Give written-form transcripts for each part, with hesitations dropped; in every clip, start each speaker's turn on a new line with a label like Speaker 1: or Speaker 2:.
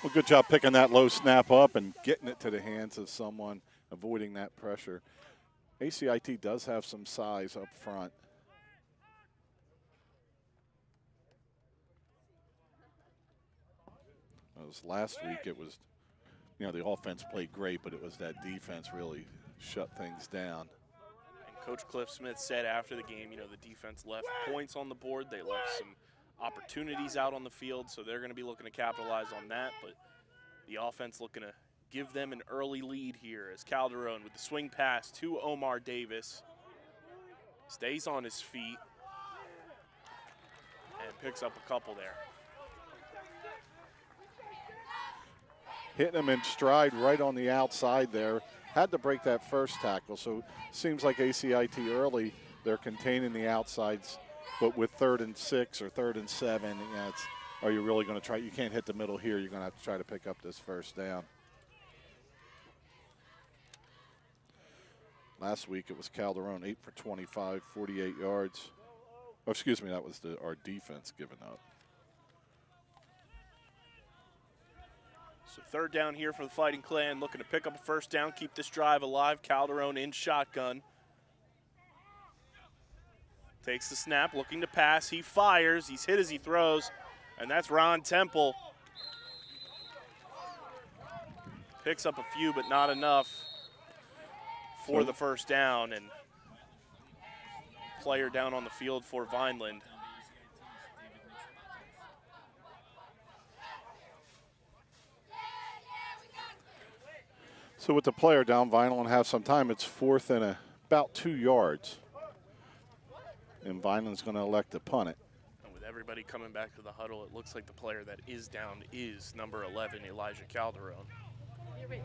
Speaker 1: Well, good job picking that low snap up and getting it to the hands of someone, avoiding that pressure. ACIT does have some size up front. It was last week, it was, the offense played great, but it was that defense really shut things down.
Speaker 2: And Coach Cliff Smith said after the game, the defense left points on the board. They left some opportunities out on the field, so they're going to be looking to capitalize on that. But the offense looking to give them an early lead here as Calderon with the swing pass to Omar Davis. Stays on his feet and picks up a couple there.
Speaker 1: Hitting him in stride right on the outside there. Had to break that first tackle, so seems like ACIT early, they're containing the outsides, but with 3rd and 6 or 3rd and 7, are you really going to try? You can't hit the middle here. You're going to have to try to pick up this first down. Last week it was Calderon, 8 for 25, 48 yards. Oh, excuse me, that was our defense giving up.
Speaker 2: So 3rd down here for the Fighting Clan, looking to pick up a first down, keep this drive alive. Calderon in shotgun. Takes the snap, looking to pass. He fires. He's hit as he throws, and that's Ron Temple. Picks up a few, but not enough for the first down, and player down on the field for Vineland.
Speaker 1: So with the player down, Vineland have some time. It's 4th and about 2 yards. And Vineland's going to elect to punt it.
Speaker 2: And with everybody coming back to the huddle, it looks like the player that is down is number 11, Elijah Calderon.
Speaker 3: Are they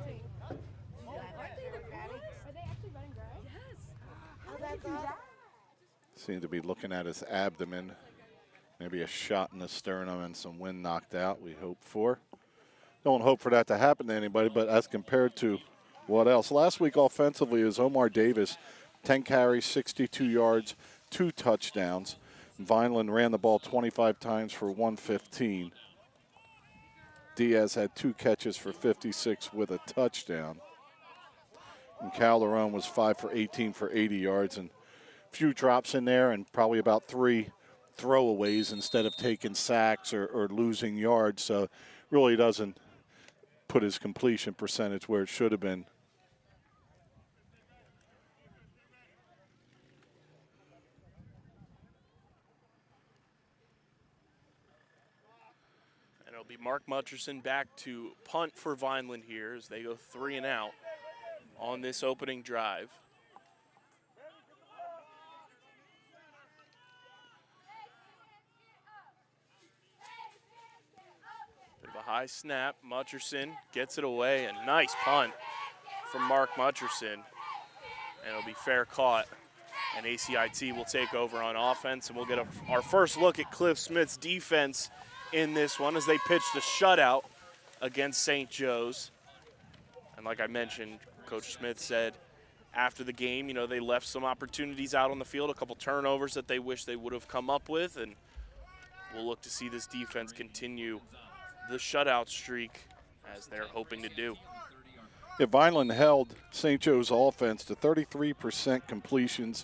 Speaker 3: actually running grass? Yes. How did they do that?
Speaker 1: Seemed to be looking at his abdomen. Maybe a shot in the sternum and some wind knocked out, we hope for. Don't hope for that to happen to anybody, but as compared to what else? Last week offensively is Omar Davis, 10 carries, 62 yards, 2 touchdowns. Vineland ran the ball 25 times for 115. Diaz had 2 catches for 56 with a touchdown. And Calderon was 5 for 18 for 80 yards, and a few drops in there and probably about 3 throwaways instead of taking sacks or losing yards. So really doesn't put his completion percentage where it should have been.
Speaker 2: And it'll be Mark Mutcherson back to punt for Vineland here as they go 3 and out on this opening drive. Bit of a high snap. Mutcherson gets it away, and nice punt from Mark Mutcherson. And it'll be fair caught. And ACIT will take over on offense, and we'll get our first look at Cliff Smith's defense in this one as they pitched a shutout against St. Joe's. And like I mentioned, Coach Smith said after the game, they left some opportunities out on the field, a couple turnovers that they wish they would have come up with, and we'll look to see this defense continue the shutout streak as they're hoping to do.
Speaker 1: Yeah, Vineland held St. Joe's offense to 33% completions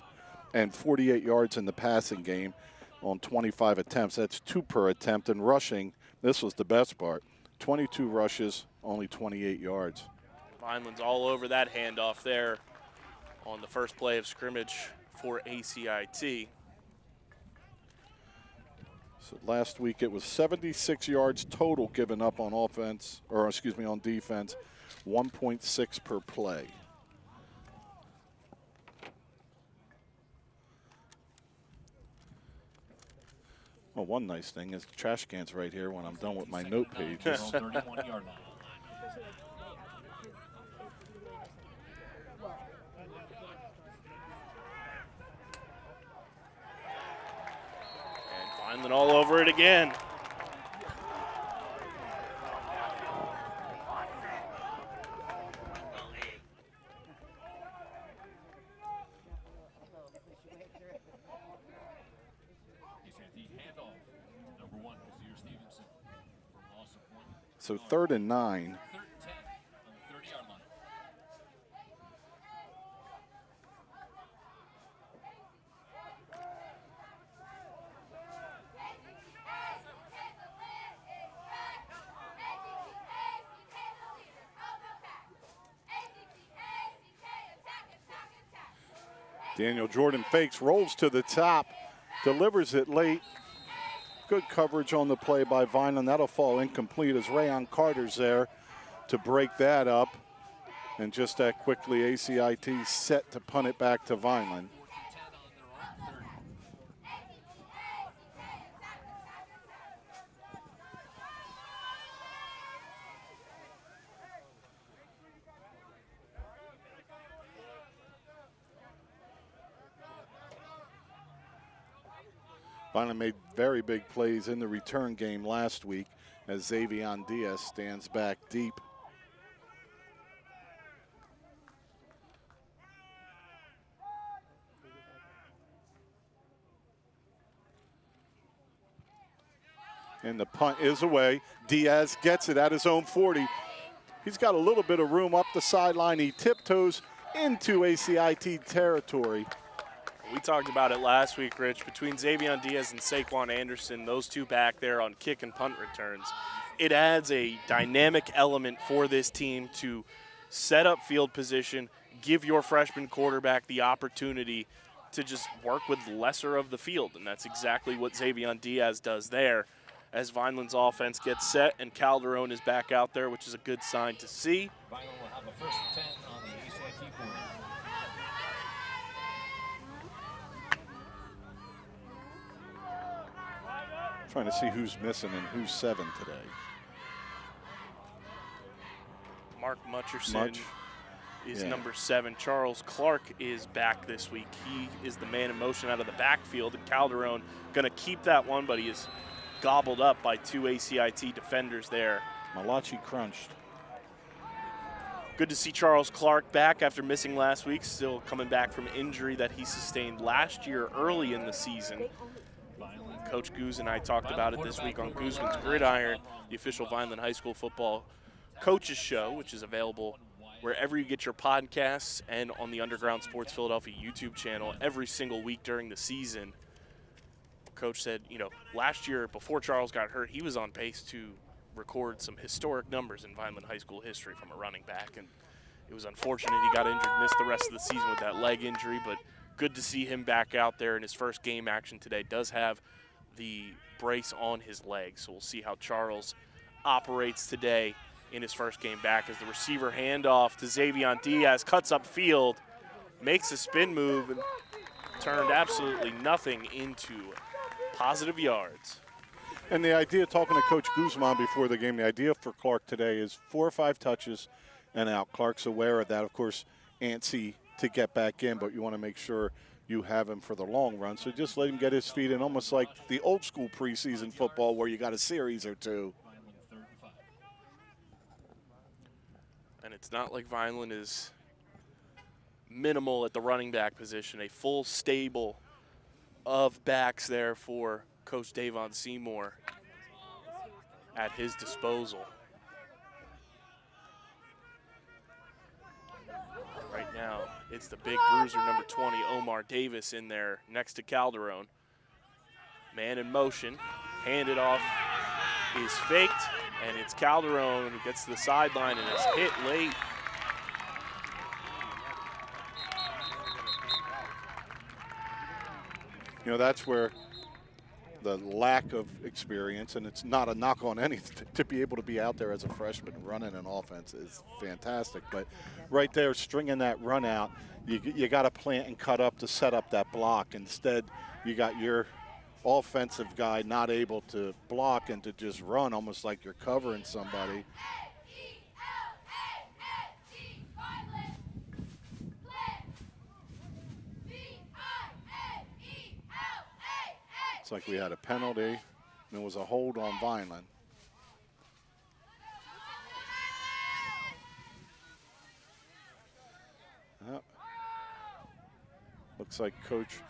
Speaker 1: and 48 yards in the passing game on 25 attempts. That's 2 per attempt. And rushing, this was the best part, 22 rushes, only 28 yards.
Speaker 2: Vineland's all over that handoff there on the first play of scrimmage for ACIT.
Speaker 1: So last week it was 76 yards total given up on offense, or excuse me, on defense, 1.6 per play. Well, one nice thing is the trash can's right here when I'm done with my note pages.
Speaker 2: Vineland all over it again.
Speaker 1: So 3rd and 9.
Speaker 4: Third and 10 on the 30-yard line.
Speaker 1: Daniel Jordan fakes, rolls to the top, delivers it late. Good coverage on the play by Vineland. That'll fall incomplete as Rayon Carter's there to break that up. And just that quickly, ACIT set to punt it back to Vineland.
Speaker 4: 4th and 10 on their own 30.
Speaker 1: Vineland made very big plays in the return game last week as Xavier Diaz stands back deep. And the punt is away. Diaz gets it at his own 40. He's got a little bit of room up the sideline. He tiptoes into ACIT territory.
Speaker 2: We talked about it last week, Rich. Between Xavier Diaz and Saquon Anderson, those two back there on kick and punt returns, it adds a dynamic element for this team to set up field position, give your freshman quarterback the opportunity to just work with lesser of the field. And that's exactly what Xavier Diaz does there as Vineland's offense gets set and Calderon is back out there, which is a good sign to see.
Speaker 4: Vineland will have a 1st and 10 on the ACIT board.
Speaker 1: Trying to see who's missing and who's 7 today.
Speaker 2: Mark Mutcherson
Speaker 1: Much.
Speaker 2: is
Speaker 1: Yeah.
Speaker 2: number 7. Charles Clark is back this week. He is the man in motion out of the backfield, and Calderon going to keep that one, but he is gobbled up by 2 ACIT defenders there.
Speaker 1: Malachi crunched.
Speaker 2: Good to see Charles Clark back after missing last week, still coming back from injury that he sustained last year early in the season. Coach Goose and I talked about it this week on Gooseman's Gridiron, the official Vineland High School football coaches show, which is available wherever you get your podcasts and on the Underground Sports Philadelphia YouTube channel every single week during the season. Coach said, you know, last year before Charles got hurt, he was on pace to record some historic numbers in Vineland High School history from a running back, and it was unfortunate he got injured, missed the rest of the season with that leg injury, but good to see him back out there in his first game action today. Does have the brace on his leg, so we'll see how Charles operates today in his first game back as the receiver handoff to Xavier Diaz, cuts up field, makes a spin move, and turned absolutely nothing into positive yards.
Speaker 1: And the idea, talking to Coach Guzman before the game, the idea for Clark today is 4 or 5 touches and out. Clark's aware of that, of course, antsy to get back in, but you want to make sure you have him for the long run. So just let him get his feet in, almost like the old school preseason football where you got a series or 2.
Speaker 2: And it's not like Vineland is minimal at the running back position. A full stable of backs there for Coach Davon Seymour at his disposal. Right now, it's the big bruiser, number 20, Omar Davis, in there next to Calderon. Man in motion, handed off, is faked, and it's Calderon who gets to the sideline and is hit late.
Speaker 1: You know, that's where the lack of experience, and it's not a knock on anything, to be able to be out there as a freshman running an offense is fantastic. But right there, stringing that run out, you got to plant and cut up to set up that block. Instead, you got your offensive guy not able to block and to just run almost like you're covering somebody. It's like we had a penalty, and it was a hold on Vineland. Yep. Looks like Coach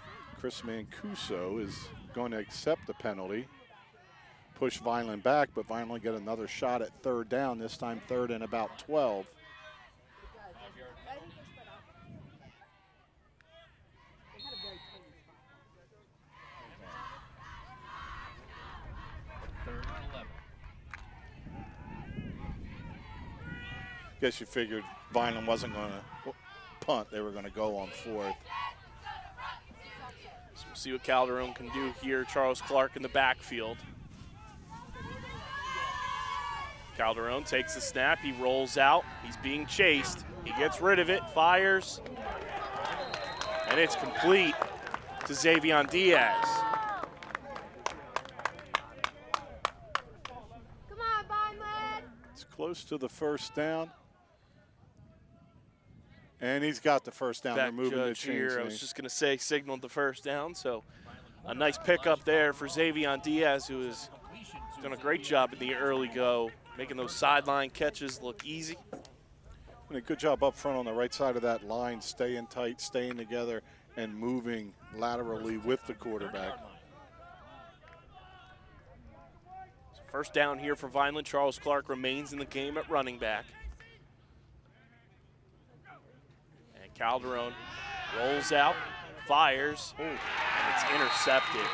Speaker 1: Chris Mancuso is going to accept the penalty. push Vineland back, but Vineland get another shot at third down, this time third and about 12.
Speaker 4: Third and 11.
Speaker 1: Guess you figured Vineland wasn't going to punt. They were going to go on fourth.
Speaker 2: So we'll see what Calderon can do here. Charles Clark in the backfield. Calderon takes the snap. He rolls out. He's being chased. He gets rid of it, fires, and it's complete to Xavion Diaz.
Speaker 3: Come on, Vineland.
Speaker 1: It's close to the first down. And he's got the first down. They're
Speaker 2: Back
Speaker 1: moving the
Speaker 2: judge here. I
Speaker 1: chains.
Speaker 2: was just going to say signaled the first down, so a nice pickup there for Xavion Diaz, who has done a great job in the early go, making those sideline catches look easy.
Speaker 1: And a good job up front on the right side of that line, staying tight, staying together, and moving laterally with the quarterback.
Speaker 2: So first down here for Vineland. Charles Clark remains in the game at running back. And Calderon rolls out, fires, and it's intercepted.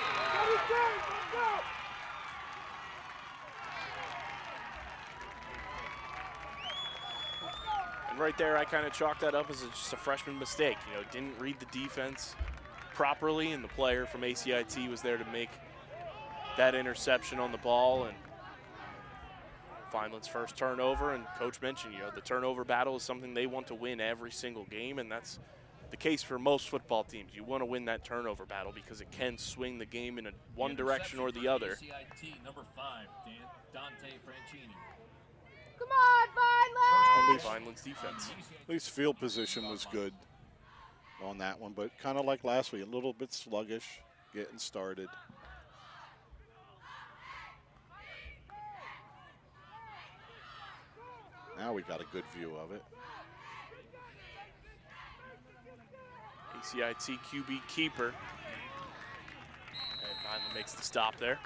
Speaker 2: And right there, I kind of chalked that up as just a freshman mistake. You know, didn't read the defense properly, and the player from ACIT was there to make that interception on the ball. And Vineland's first turnover, and Coach mentioned, you know, the turnover battle is something they want to win every single game, and that's the case for most football teams. You want to win that turnover battle because it can swing the game in one direction or the other.
Speaker 4: ACIT number 5, Dante Franchini.
Speaker 3: Come on, Vineland.
Speaker 2: Vineland's defense.
Speaker 1: At least field position was good on that one, but kind of like last week, a little bit sluggish getting started. Now we got a good view of it.
Speaker 2: ACIT QB keeper. And Vineland makes the stop there.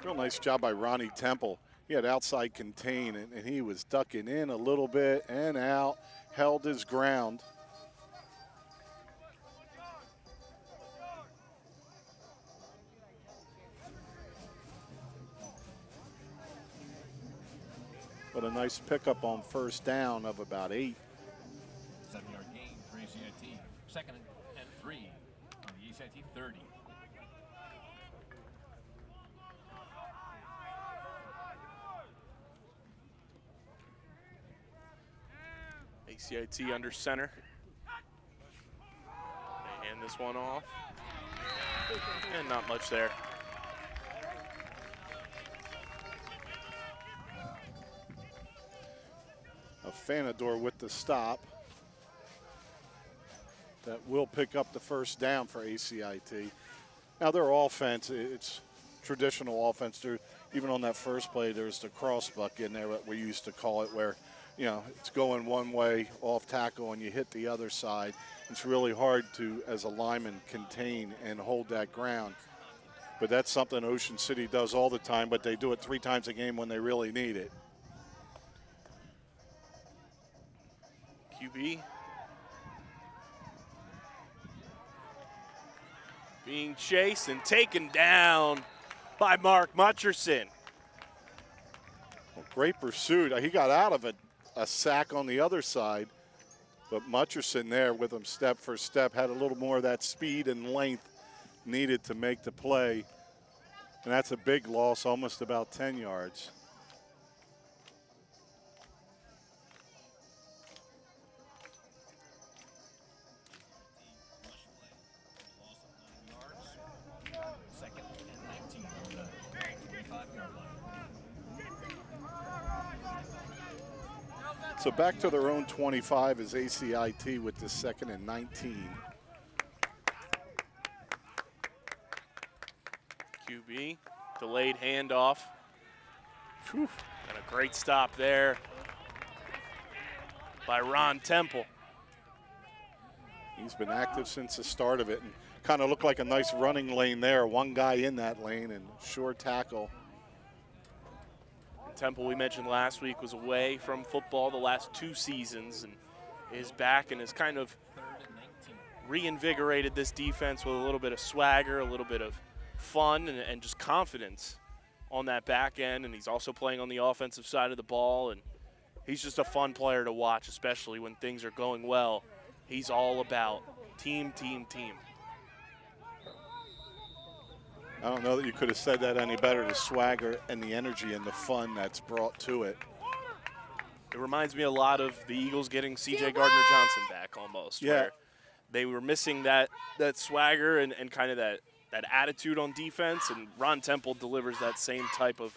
Speaker 1: Real nice job by Ronnie Temple. He had outside contain, and he was ducking in a little bit and out, held his ground. But a nice pickup on first down of about 8.
Speaker 4: 7-yard gain for ACIT. Second and 3 on the ACIT 30.
Speaker 2: ACIT under center. They hand this one off. And not much there.
Speaker 1: Fanador with the stop. That will pick up the first down for ACIT. Now their offense, it's traditional offense. They're, even on that first play, there's the cross buck in there, what we used to call it, where, you know, it's going one way off tackle and you hit the other side. It's really hard to, as a lineman, contain and hold that ground. But that's something Ocean City does all the time, but they do it 3 times a game when they really need it.
Speaker 2: QB being chased and taken down by Mark Mutcherson.
Speaker 1: Well, great pursuit. He got out of it, a sack on the other side, but Mutcherson there with him step for step had a little more of that speed and length needed to make the play. And that's a big loss, almost about 10 yards.
Speaker 4: Second and 19 on the 25-yard line.
Speaker 1: So back to their own 25 is ACIT with the 2nd and 19.
Speaker 2: QB, delayed handoff. Whew. And a great stop there by Ron Temple.
Speaker 1: He's been active since the start of it and kind of looked like a nice running lane there. One guy in that lane and sure tackle.
Speaker 2: Temple, we mentioned last week, was away from football the last 2 seasons and is back and has kind of reinvigorated this defense with a little bit of swagger, a little bit of fun, and just confidence on that back end. And he's also playing on the offensive side of the ball, and he's just a fun player to watch, especially when things are going well. He's all about team, team, team.
Speaker 1: I don't know that you could have said that any better, the swagger and the energy and the fun that's brought to it.
Speaker 2: It reminds me a lot of the Eagles getting C.J. Gardner-Johnson back almost.
Speaker 1: Yeah.
Speaker 2: Where they were missing that swagger and kind of that attitude on defense, and Ron Temple delivers that same type of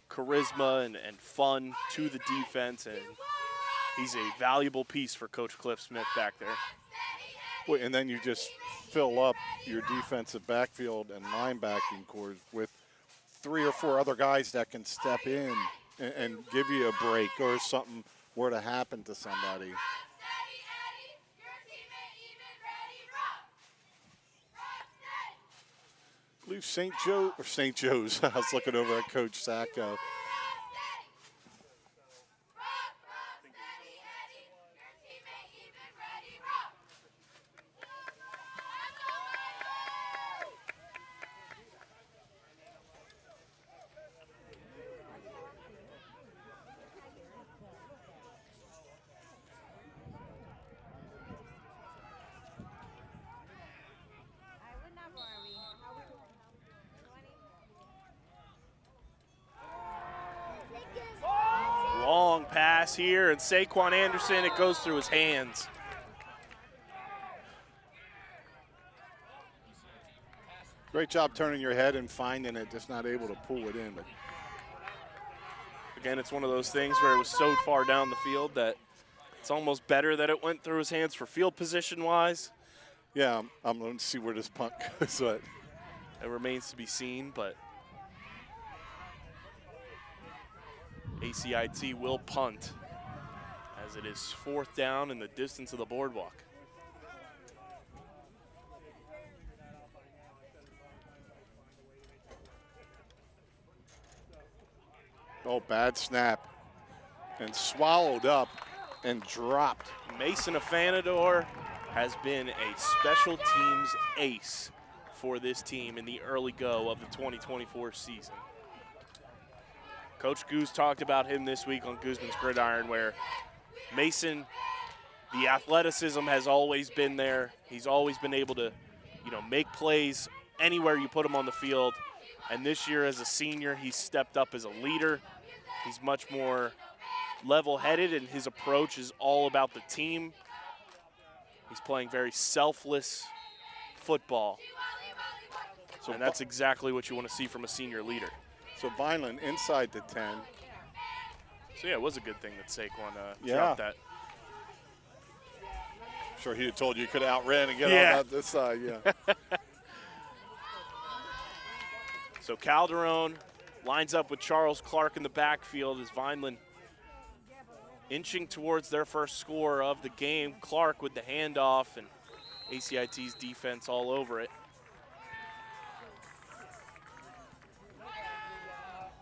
Speaker 2: charisma and fun to the defense, and he's a valuable piece for Coach Cliff Smith back there.
Speaker 1: Well, and then you just fill up your defensive backfield and linebacking corps with 3 or 4 other guys that can step in and give you a break or something were to happen to somebody. I believe St. Joe's. I was looking over at Coach Sacco.
Speaker 2: Long pass here, and Saquon Anderson, it goes through his hands.
Speaker 1: Great job turning your head and finding it, just not able to pull it in. But
Speaker 2: again, it's one of those things where it was so far down the field that it's almost better that it went through his hands for field position-wise.
Speaker 1: Yeah, I'm going to see where this punt goes. But
Speaker 2: it remains to be seen, but ACIT will punt as it is 4th down in the distance of the boardwalk.
Speaker 1: oh, bad snap. And swallowed up and dropped.
Speaker 2: Mason Afanador has been a special teams ace for this team in the early go of the 2024 season. Coach Goose talked about him this week on Guzman's Gridiron, where Mason, the athleticism has always been there. He's always been able to, make plays anywhere you put him on the field. And this year as a senior, he's stepped up as a leader. He's much more level-headed, and his approach is all about the team. He's playing very selfless football. And that's exactly what you want to see from a senior leader.
Speaker 1: So Vineland inside the 10.
Speaker 2: So, yeah, it was a good thing that Saquon
Speaker 1: Yeah.
Speaker 2: dropped that.
Speaker 1: I'm sure he'd have told you could have outran and get
Speaker 2: Yeah.
Speaker 1: on this side, yeah.
Speaker 2: So Calderon lines up with Charles Clark in the backfield as Vineland inching towards their first score of the game. Clark with the handoff and ACIT's defense all over it.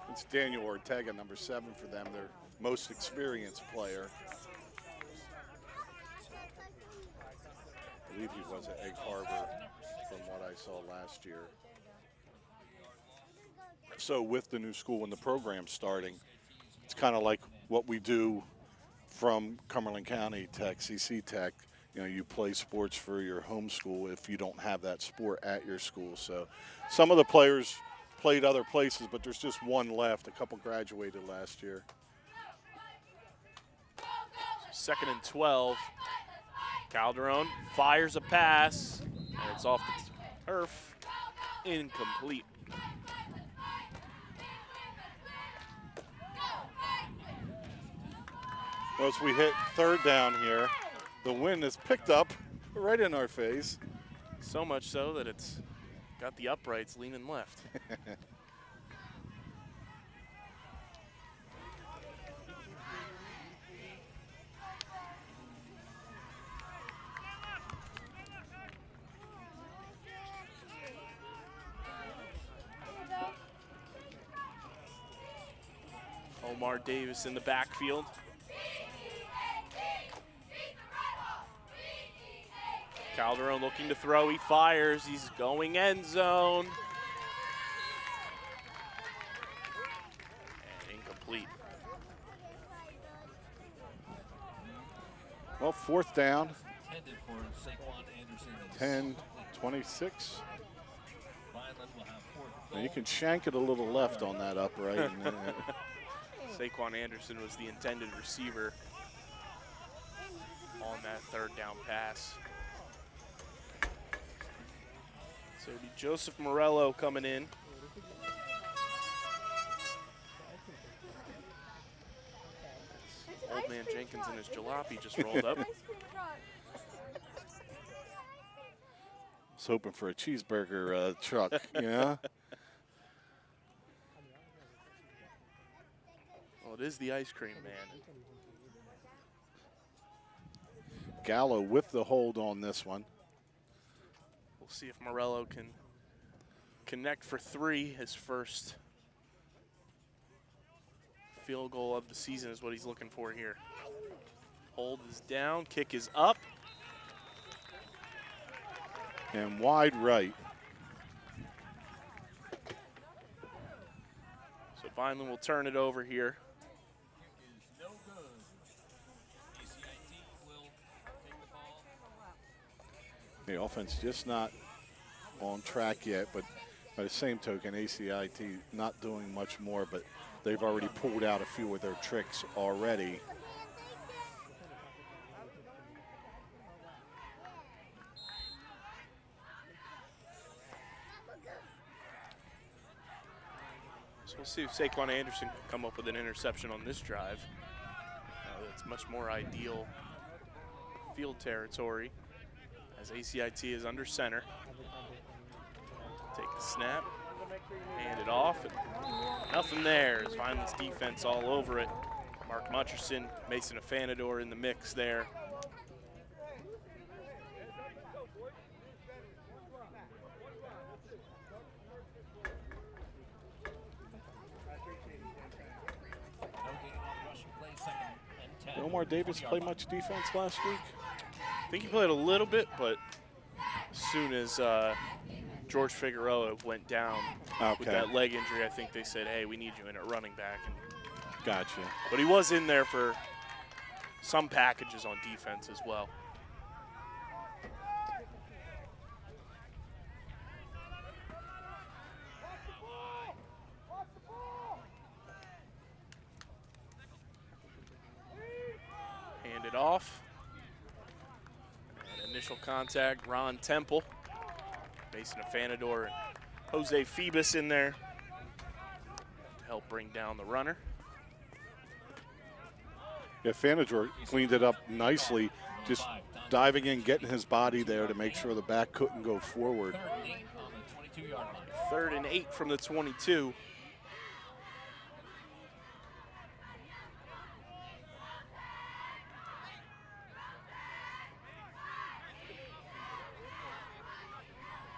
Speaker 1: It's Daniel Ortega, number 7 for them, their most experienced player. I believe he was at Egg Harbor from what I saw last year. So with the new school and the program starting, it's kind of like what we do from Cumberland County Tech, CC Tech. You play sports for your home school if you don't have that sport at your school. So some of the players played other places, but there's just one left. A couple graduated last year.
Speaker 2: 2nd and 12. Calderon fires a pass, and it's off the turf. Incomplete.
Speaker 1: Well, as we hit 3rd down here, the wind is picked up right in our face.
Speaker 2: So much so that it's got the uprights leaning left. Omar Davis in the backfield. Calderon looking to throw, he fires, he's going end zone. And incomplete.
Speaker 1: Well, 4th down,
Speaker 4: Intended for Saquon Anderson.
Speaker 1: 10-26.
Speaker 4: Vineland will have 4th.
Speaker 1: Now you can shank it a little left on that upright. And,
Speaker 2: Saquon Anderson was the intended receiver on that 3rd down pass. So it'll be Joseph Morello coming in. Old man Jenkins and his jalopy just rolled up.
Speaker 3: Ice cream truck.
Speaker 1: was hoping for a cheeseburger truck, you know?
Speaker 2: Well, it is the ice cream man.
Speaker 1: Gallo with the hold on this one.
Speaker 2: We'll see if Morello can connect for 3. His first field goal of the season is what he's looking for here. Hold is down, kick is up.
Speaker 1: And wide right.
Speaker 2: So Vineland will turn it over here.
Speaker 4: Is no good. ACIT will take the ball.
Speaker 1: The offense just not on track yet, but by the same token, ACIT not doing much more, but they've already pulled out a few of their tricks already.
Speaker 2: So we'll see if Saquon Anderson can come up with an interception on this drive. It's much more ideal field territory as ACIT is under center. Take the snap, hand it off, and nothing there. As Vineland's defense all over it. Mark Mutcherson, Mason Afanador in the mix there.
Speaker 1: Did Omar Davis play much defense last week?
Speaker 2: I think he played a little bit, but as soon as George Figueroa went down with that leg injury, I think they said, hey, we need you in at running back. And
Speaker 1: Gotcha.
Speaker 2: but he was in there for some packages on defense as well. Hand it off. And initial contact, Ron Temple. Mason Afanador and Jose Phoebus in there to help bring down the runner.
Speaker 1: Yeah, Fanador cleaned it up nicely, just diving in, getting his body there to make sure the back couldn't go forward.
Speaker 4: 3rd and 8 on the 22-yard line.
Speaker 2: 3rd and 8 from the 22.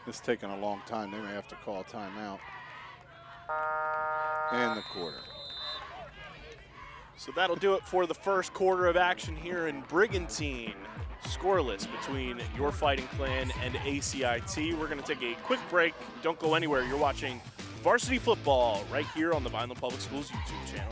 Speaker 1: It's taking a long time. They may have to call a timeout. And the quarter.
Speaker 2: So that'll do it for the first quarter of action here in Brigantine. Scoreless between your Fighting Clan and ACIT. We're going to take a quick break. Don't go anywhere. You're watching Varsity Football right here on the Vineland Public Schools YouTube channel.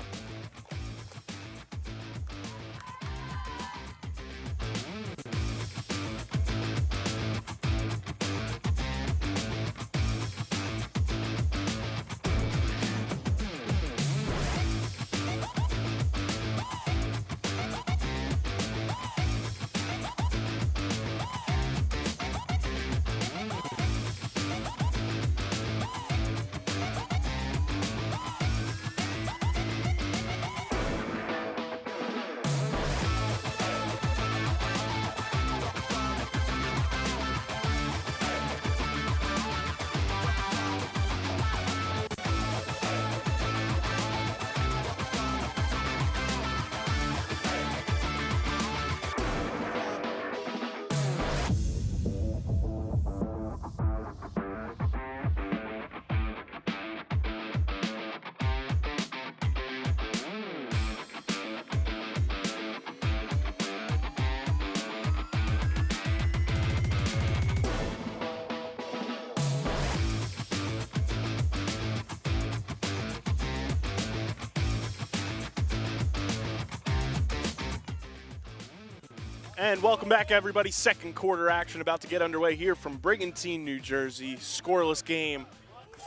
Speaker 2: And welcome back, everybody. Second quarter action about to get underway here from Brigantine, New Jersey. Scoreless game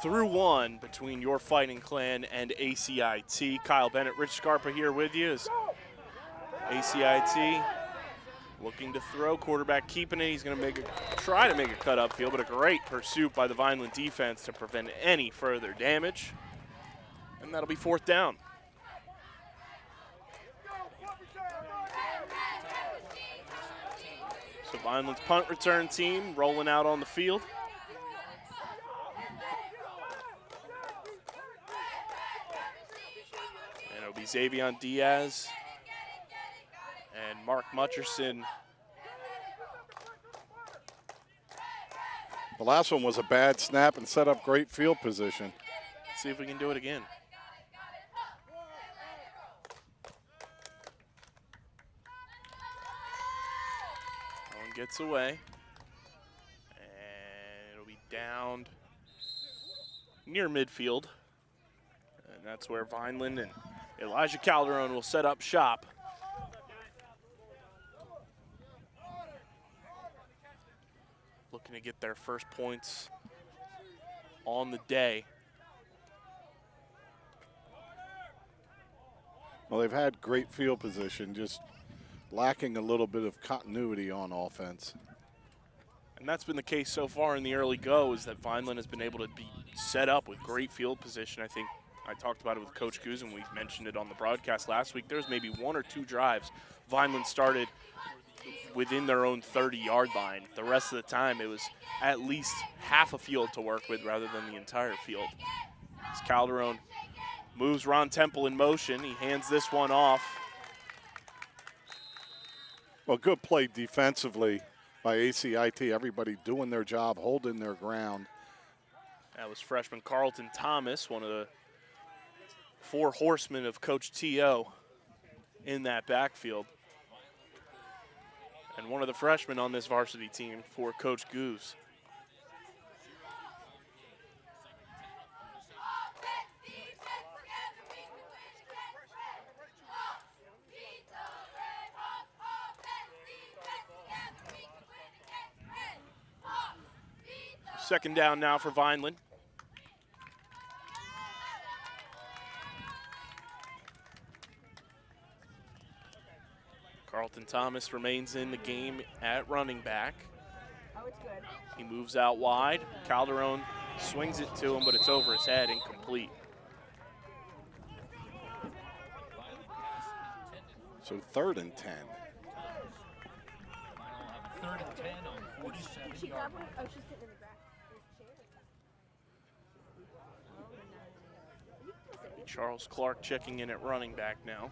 Speaker 2: through one between your Fighting Clan and ACIT. Kyle Bennett, Rich Scarpa here with you. As ACIT looking to throw, quarterback keeping it. He's going to try to make a cut upfield, but a great pursuit by the Vineland defense to prevent any further damage. And that'll be fourth down. So Vineland's punt return team rolling out on the field. And it'll be Xavier Diaz and Mark Mutcherson.
Speaker 1: The last one was a bad snap and set up great field position.
Speaker 2: Let's see if we can do it again. One gets away. And it'll be downed near midfield. And that's where Vineland and Elijah Calderon will set up shop. Looking to get their first points on the day.
Speaker 1: Well, they've had great field position, just lacking a little bit of continuity on offense.
Speaker 2: And that's been the case so far in the early go, is that Vineland has been able to be set up with great field position. I think I talked about it with Coach Goose, and we mentioned it on the broadcast last week. There's maybe one or two drives Vineland started within their own 30-yard line. The rest of the time, it was at least half a field to work with rather than the entire field. As Calderon moves Ron Temple in motion, he hands this one off.
Speaker 1: Well, good play defensively by ACIT. Everybody doing their job, holding their ground.
Speaker 2: That was freshman Carlton Thomas, one of the four horsemen of Coach T.O. in that backfield. And one of the freshmen on this varsity team for Coach Goose. Second down now for Vineland. Carlton Thomas remains in the game at running back. He moves out wide. Calderon swings it to him, but it's over his head, incomplete.
Speaker 1: So 3rd and 10.
Speaker 4: Third and 10 on 47-yard line.
Speaker 3: Oh, she's sitting in the grass.
Speaker 2: Charles Clark checking in at running back now.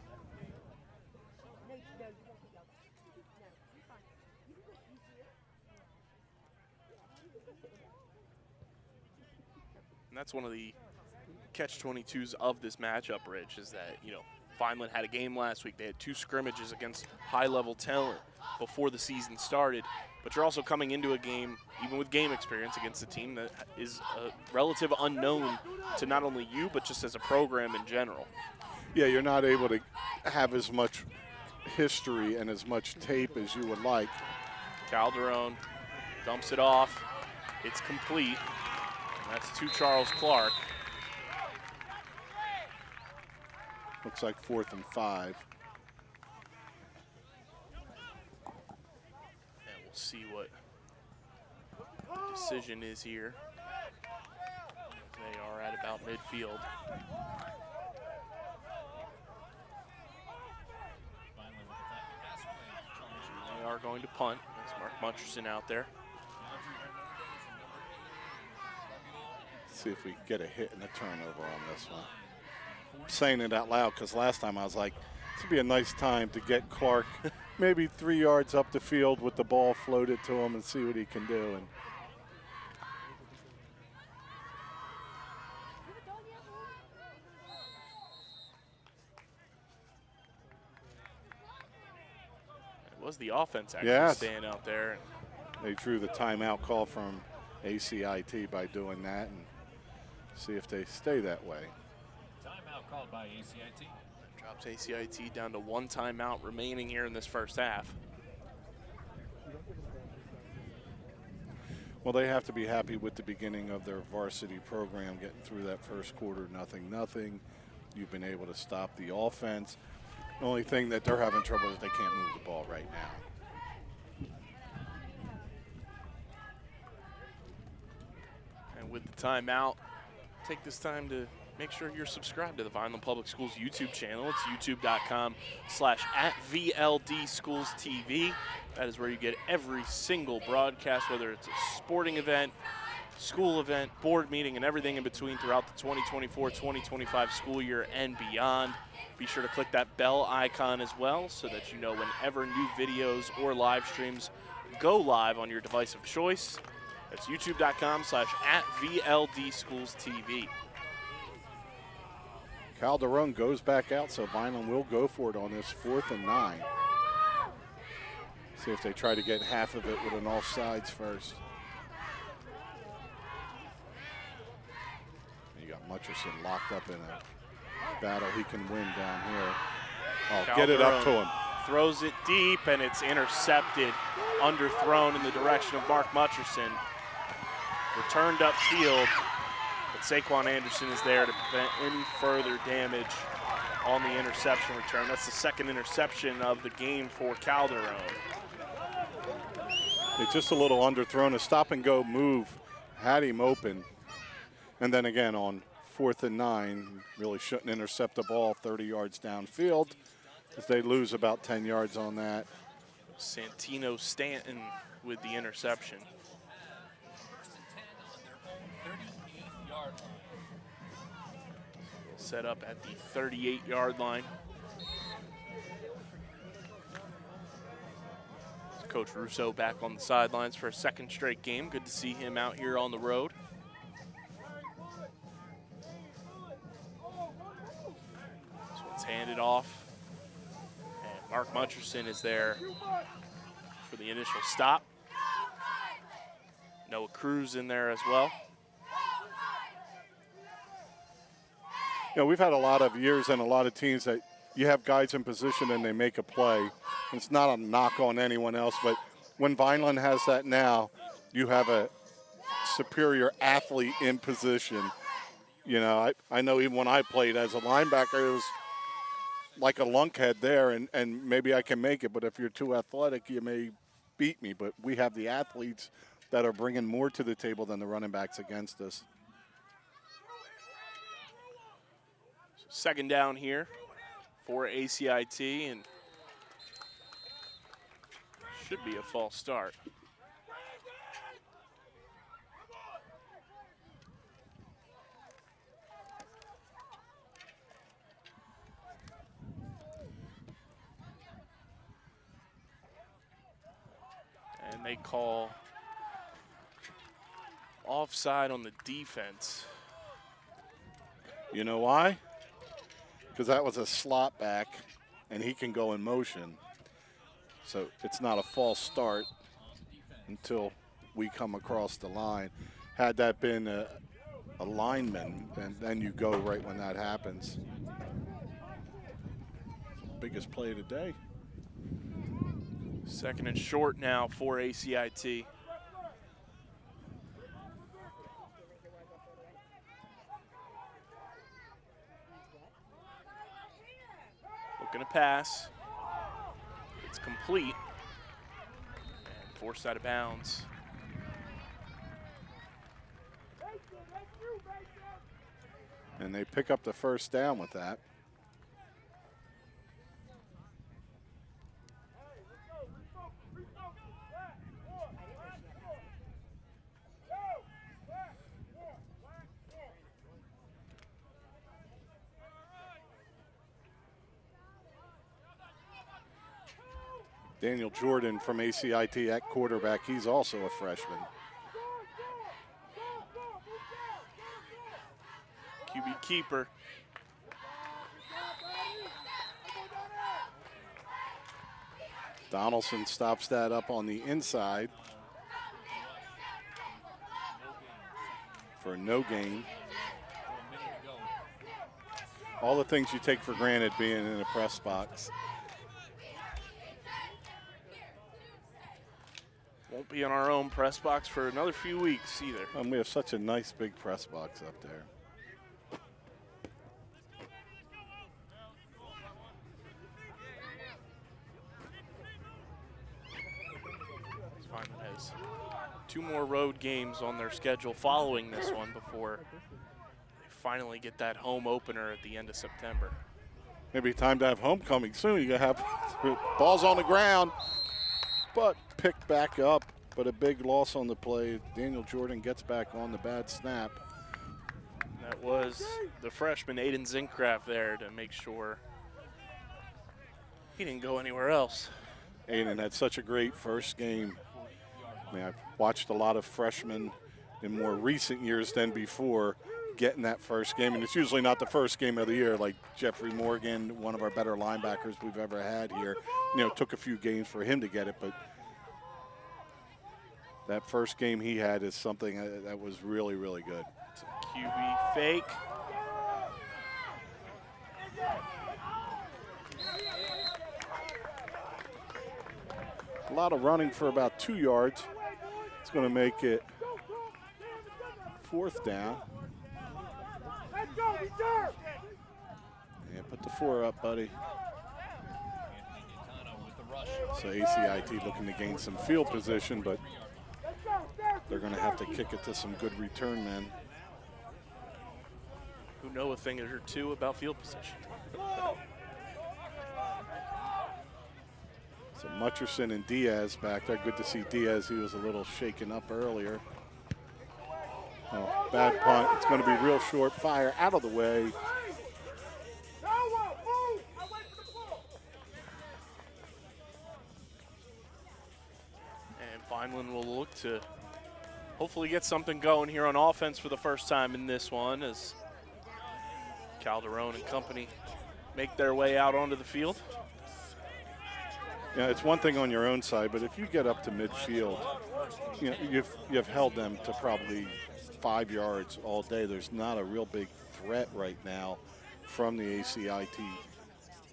Speaker 2: And that's one of the catch-22s of this matchup, Rich, is that, you know, Vineland had a game last week. They had 2 scrimmages against high-level talent before the season started. But you're also coming into a game, even with game experience, against a team that is a relative unknown to not only you, but just as a program in general.
Speaker 1: Yeah, you're not able to have as much history and as much tape as you would like.
Speaker 2: Calderon dumps it off. It's complete. And that's to Charles Clark.
Speaker 1: Looks like 4th and 5.
Speaker 2: And we'll see what the decision is here. They are at about midfield. They are going to punt. That's Mark Mutcherson out there.
Speaker 1: See if we can get a hit and a turnover on this one. I'm saying it out loud because last time I was like, this would be a nice time to get Clark maybe 3 yards up the field with the ball floated to him and see what he can do. And
Speaker 2: It was the offense actually staying out there.
Speaker 1: They drew the timeout call from ACIT by doing that, and see if they stay that way.
Speaker 4: Timeout called by ACIT.
Speaker 2: Drops ACIT down to 1 timeout remaining here in this first half.
Speaker 1: Well, they have to be happy with the beginning of their varsity program, getting through that first quarter, 0-0. You've been able to stop the offense. The only thing that they're having trouble is they can't move the ball right now.
Speaker 2: And with the timeout, take this time to make sure you're subscribed to the Vineland Public Schools YouTube channel. It's youtube.com/@VLDSchoolsTV. That is where you get every single broadcast, whether it's a sporting event, school event, board meeting, and everything in between throughout the 2024-2025 school year and beyond. Be sure to click that bell icon as well so that you know whenever new videos or live streams go live on your device of choice. That's youtube.com/@VLDSchoolsTV.
Speaker 1: Calderon goes back out, so Vineland will go for it on this 4th and 9. See if they try to get half of it with an offsides first. You got Mutcherson locked up in a battle he can win down here. Oh,
Speaker 2: Calderon
Speaker 1: get it up to him.
Speaker 2: Throws it deep, and it's intercepted, underthrown in the direction of Mark Mutcherson. Returned upfield, but Saquon Anderson is there to prevent any further damage on the interception return. That's the second interception of the game for Calderon.
Speaker 1: It's just a little underthrown. A stop-and-go move had him open. And then again on 4th and 9, really shouldn't intercept the ball 30 yards downfield, as they lose about 10 yards on that.
Speaker 2: Santino Stanton with the interception. Set up at the 38-yard line. Coach Russo back on the sidelines for a second straight game. Good to see him out here on the road. This one's handed off. And Mark Mutcherson is there for the initial stop. Noah Cruz in there as well.
Speaker 1: You know, we've had a lot of years and a lot of teams that you have guys in position and they make a play. It's not a knock on anyone else, but when Vineland has that now, you have a superior athlete in position. You know, I know even when I played as a linebacker, it was like a lunkhead there, and maybe I can make it, but if you're too athletic, you may beat me. But we have the athletes that are bringing more to the table than the running backs against us.
Speaker 2: Second down here for ACIT, and should be a false start. And they call offside on the defense.
Speaker 1: You know why? Because that was a slot back, and he can go in motion. So it's not a false start until we come across the line. Had that been a lineman, and then you go right when that happens. Biggest play of the day.
Speaker 2: Second and short now for ACIT. Looking to pass. It's complete. And forced out of bounds.
Speaker 1: And they pick up the first down with that. Daniel Jordan from ACIT at quarterback. He's also a freshman.
Speaker 2: QB keeper.
Speaker 1: Donaldson stops that up on the inside for no gain. All the things you take for granted being in a press box.
Speaker 2: Won't be in our own press box for another few weeks either.
Speaker 1: We have such a nice big press box up there.
Speaker 2: Vineland has 2 more road games on their schedule following this one before they finally get that home opener at the end of September.
Speaker 1: Maybe time to have homecoming soon. You gotta have balls on the ground, but picked back up. But a big loss on the play. Daniel Jordan gets back on the bad snap.
Speaker 2: That was the freshman Aiden Zincraft there to make sure he didn't go anywhere else.
Speaker 1: Aiden had such a great first game. I mean, I've watched a lot of freshmen in more recent years than before getting that first game, and it's usually not the first game of the year. Like Jeffrey Morgan, one of our better linebackers we've ever had here, it took a few games for him to get it, but that first game he had is something that was really, really good.
Speaker 2: It's a QB fake.
Speaker 1: A lot of running for about 2 yards. It's going to make it 4th down. Yeah, put the 4 up, buddy. So ACIT looking to gain some field position, but they're going to have to kick it to some good return men.
Speaker 2: Who know a thing or two about field position.
Speaker 1: So Mutcherson and Diaz back there. Good to see Diaz. He was a little shaken up earlier. Oh, bad punt. It's going to be real short. Fire out of the way.
Speaker 2: And Vineland will look to hopefully get something going here on offense for the first time in this one as Calderon and company make their way out onto the field.
Speaker 1: Yeah, it's one thing on your own side, but if you get up to midfield, you've held them to probably 5 yards all day. There's not a real big threat right now from the ACIT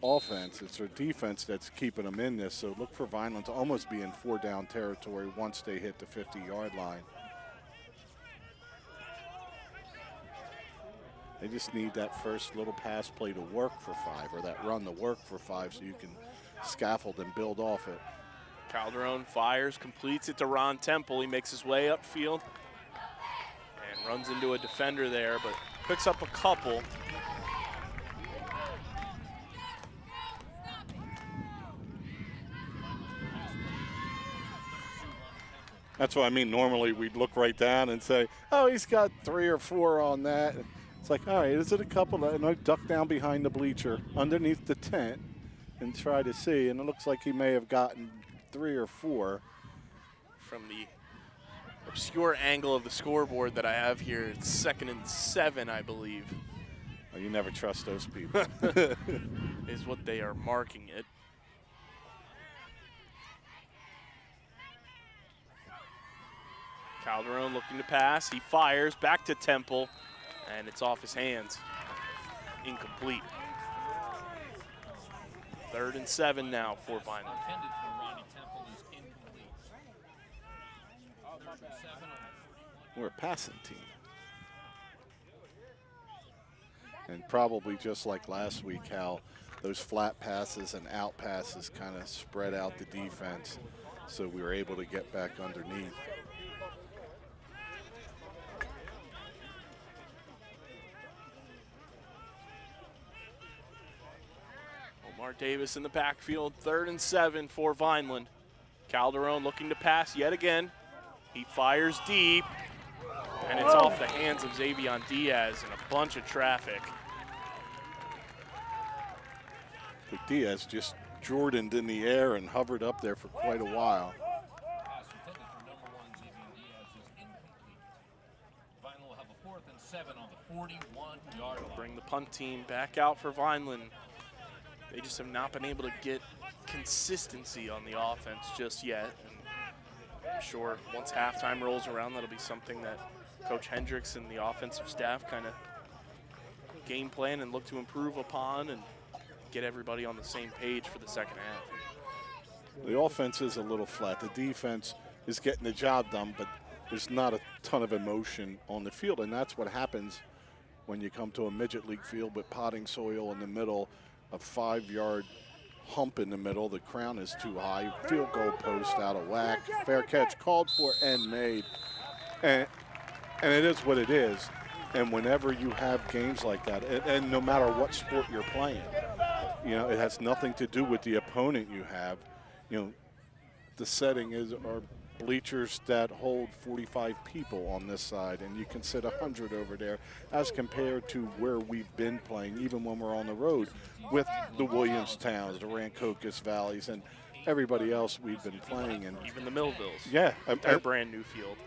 Speaker 1: offense. It's their defense that's keeping them in this, so look for Vineland to almost be in 4-down territory once they hit the 50-yard line. They just need that first little pass play to work for 5, or that run to work for 5, so you can scaffold and build off it.
Speaker 2: Calderon fires, completes it to Ron Temple. He makes his way upfield and runs into a defender there, but picks up a couple.
Speaker 1: That's what I mean. Normally we'd look right down and say, oh, he's got 3 or 4 on that. It's like, all right, is it a couple? And I duck down behind the bleacher underneath the tent and try to see, and it looks like he may have gotten 3 or 4.
Speaker 2: From the obscure angle of the scoreboard that I have here, it's 2nd and 7, I believe.
Speaker 1: Oh, you never trust those people.
Speaker 2: Is what they are marking it. Calderon looking to pass. He fires back to Temple, and it's off his hands. Incomplete. 3rd and 7 now for Vineland.
Speaker 4: Intended for Ronnie Temple is incomplete. 3rd and 7 on
Speaker 1: We're a passing team. And probably just like last week, how those flat passes and out passes kind of spread out the defense, so we were able to get back underneath.
Speaker 2: Omar Davis in the backfield, 3rd and 7 for Vineland. Calderon looking to pass yet again. He fires deep, and it's off the hands of Xavion Diaz in a bunch of traffic.
Speaker 1: But Diaz just Jordaned in the air and hovered up there for quite a while.
Speaker 4: pass intended for number 1, Xavier Diaz, is incomplete. Vineland will have a 4th and 7 on the 41-yard line.
Speaker 2: Bring the punt team back out for Vineland. They just have not been able to get consistency on the offense just yet. And I'm sure once halftime rolls around, that'll be something that Coach Hendricks and the offensive staff kind of game plan and look to improve upon and get everybody on the same page for the second half.
Speaker 1: The offense is a little flat. The defense is getting the job done, but there's not a ton of emotion on the field, and that's what happens when you come to a midget league field with potting soil in the middle, a 5-yard hump in the middle. The crown is too high. Field goal post out of whack. Fair catch called for and made. And it is what it is. And whenever you have games like that, and no matter what sport you're playing, you know, it has nothing to do with the opponent you have. You know, the setting are bleachers that hold 45 people on this side, and you can sit 100 over there, as compared to where we've been playing, even when we're on the road, with the Williamstowns, the Rancocas Valleys, and everybody else we've been playing. And
Speaker 2: even the Millvilles.
Speaker 1: Yeah.
Speaker 2: Their brand new field.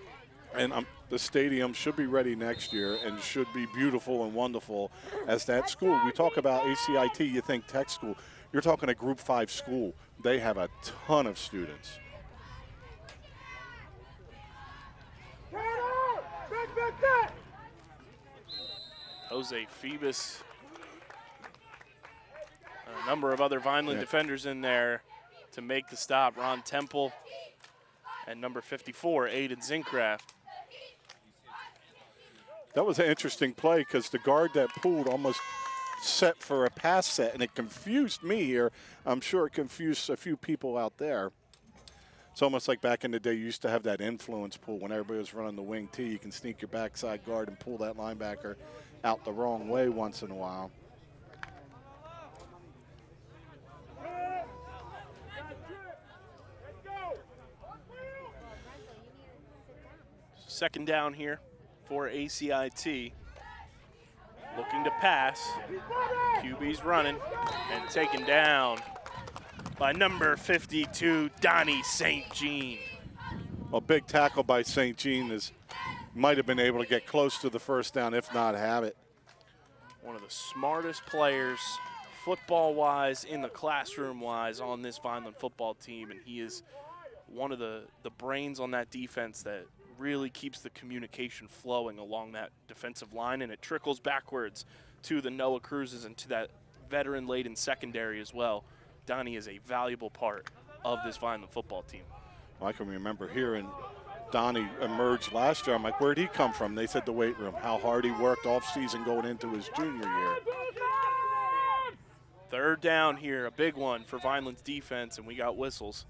Speaker 1: And the stadium should be ready next year and should be beautiful and wonderful as that school. We talk about ACIT, you think tech school. You're talking a Group 5 school. They have a ton of students.
Speaker 2: Jose Phoebus, a number of other Vineland defenders in there to make the stop. Ron Temple and number 54, Aiden Zincraft.
Speaker 1: That was an interesting play because the guard that pulled almost set for a pass set, and it confused me here. I'm sure it confused a few people out there. It's almost like back in the day, you used to have that influence pull when everybody was running the wing T. You can sneak your backside guard and pull that linebacker out the wrong way once in a while.
Speaker 2: Second down here for ACIT. Looking to pass. QB's running and taken down by number 52, Donnie St. Jean.
Speaker 1: A big tackle by St. Jean might have been able to get close to the first down, if not have it.
Speaker 2: One of the smartest players, football-wise, in the classroom-wise, on this Vineland football team, and he is one of the brains on that defense that really keeps the communication flowing along that defensive line, and it trickles backwards to the Noah Cruzes and to that veteran-laden secondary as well. Donnie is a valuable part of this Vineland football team.
Speaker 1: I can remember hearing Donnie emerged last year. I'm like, where'd he come from? They said the weight room, how hard he worked off season going into his junior year.
Speaker 2: Third down here, a big one for Vineland's defense, and we got whistles.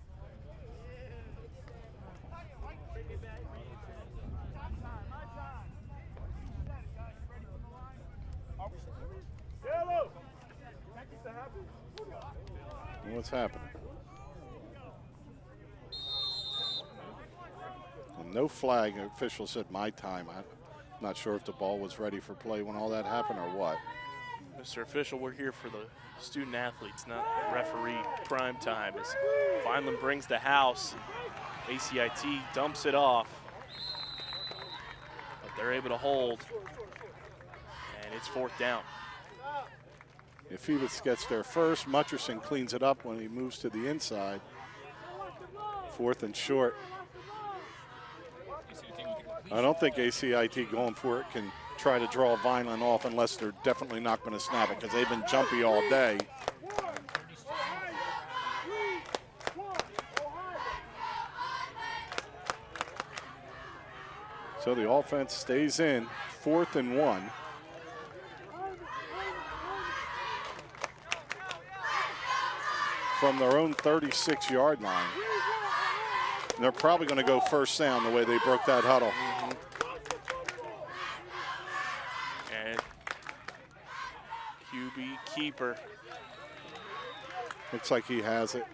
Speaker 1: What's happening? Well, no flag. The official said my time. I'm not sure if the ball was ready for play when all that happened or what.
Speaker 2: Mr. Official, we're here for the student athletes, not referee prime time. As Vineland brings the house, ACIT dumps it off, but they're able to hold, and it's fourth down.
Speaker 1: If Phoebus gets there first, Mutcherson cleans it up when he moves to the inside. Fourth and short. I don't think ACIT going for it can try to draw Vineland off unless they're definitely not going to snap it, because they've been jumpy all day. So the offense stays in, 4th and 1. From their own 36-yard line. And they're probably going to go first down the way they broke that huddle.
Speaker 2: And QB keeper.
Speaker 1: Looks like he has it.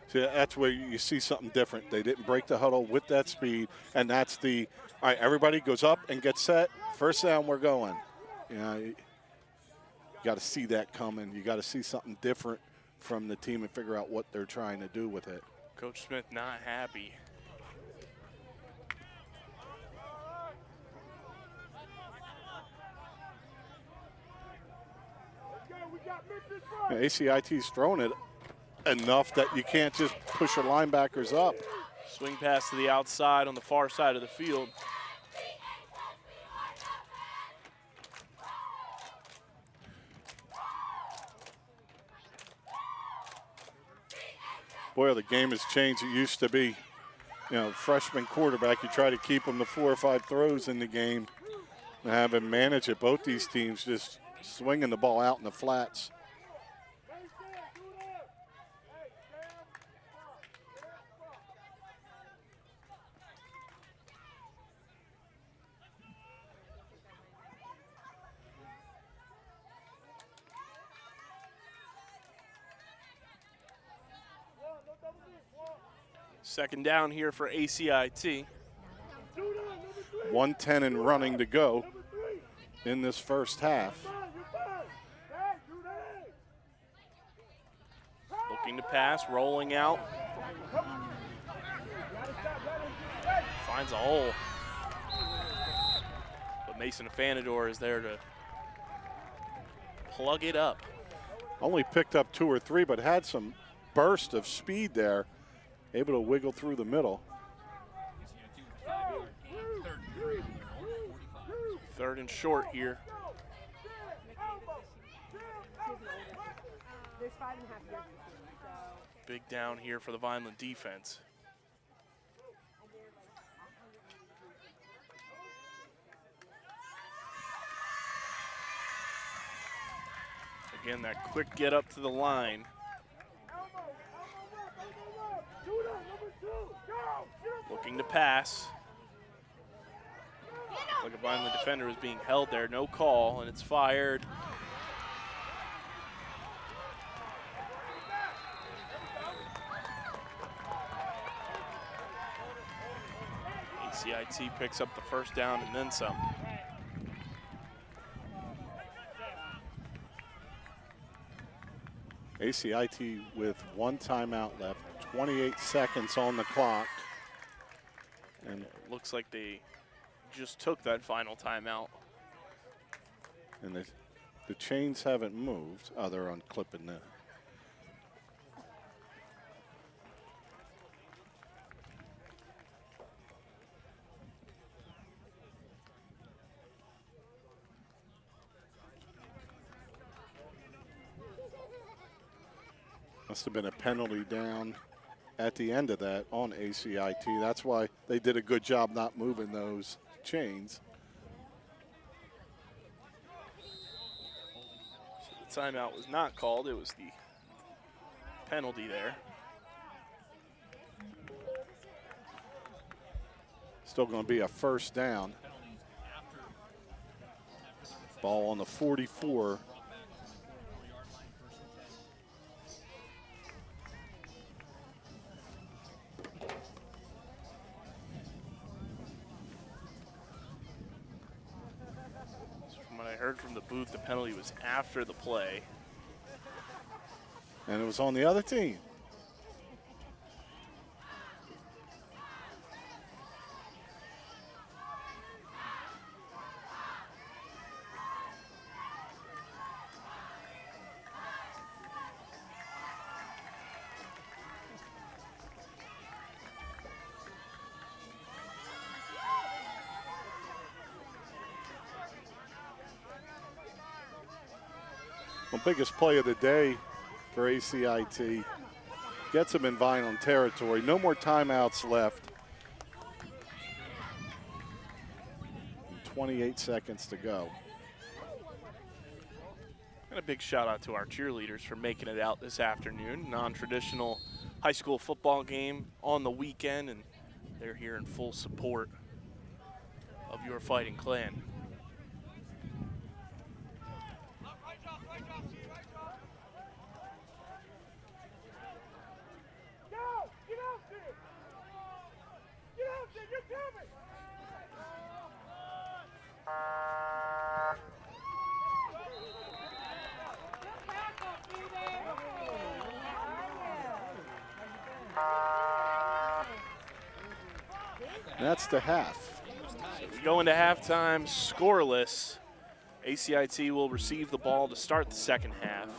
Speaker 1: See, that's where you see something different. They didn't break the huddle with that speed, and that's the, all right, everybody goes up and gets set. First down, we're going. You know, you got to see that coming. You got to see something different from the team and figure out what they're trying to do with it.
Speaker 2: Coach Smith not happy.
Speaker 1: You know, ACIT's thrown it enough that you can't just push your linebackers up.
Speaker 2: Swing pass to the outside on the far side of the field.
Speaker 1: Boy, the game has changed. It used to be, freshman quarterback, you try to keep them to 4 or 5 throws in the game and have him manage it. Both these teams just swinging the ball out in the flats.
Speaker 2: Second down here for ACIT.
Speaker 1: 1:10 and running to go in this first half.
Speaker 2: Looking to pass, rolling out. Finds a hole. But Mason Afanador is there to plug it up.
Speaker 1: Only picked up 2 or 3, but had some burst of speed there. Able to wiggle through the middle.
Speaker 2: Third and short here.
Speaker 3: There's 5.5 years.
Speaker 2: Big down here for the Vineland defense. Again, that quick get up to the line. Looking to pass. Like a Vineland defender is being held there. No call, and it's fired. ACIT picks up the first down and then some.
Speaker 1: ACIT with 1 timeout left, 28 seconds on the clock.
Speaker 2: And it looks like they just took that final timeout.
Speaker 1: And the chains haven't moved. Oh, they're unclipping the. Must have been a penalty down at the end of that on ACIT. That's why they did a good job not moving those chains.
Speaker 2: So the timeout was not called. It was the penalty there.
Speaker 1: Still going to be a first down. Ball on the 44.
Speaker 2: Heard from the booth the penalty was after the play.
Speaker 1: And it was on the other team. Biggest play of the day for ACIT. Gets them in Vineland territory. No more timeouts left. 28 seconds to go.
Speaker 2: And a big shout out to our cheerleaders for making it out this afternoon. Non-traditional high school football game on the weekend, and they're here in full support of your fighting clan.
Speaker 1: That's the half.
Speaker 2: So we go into halftime scoreless. ACIT will receive the ball to start the second half.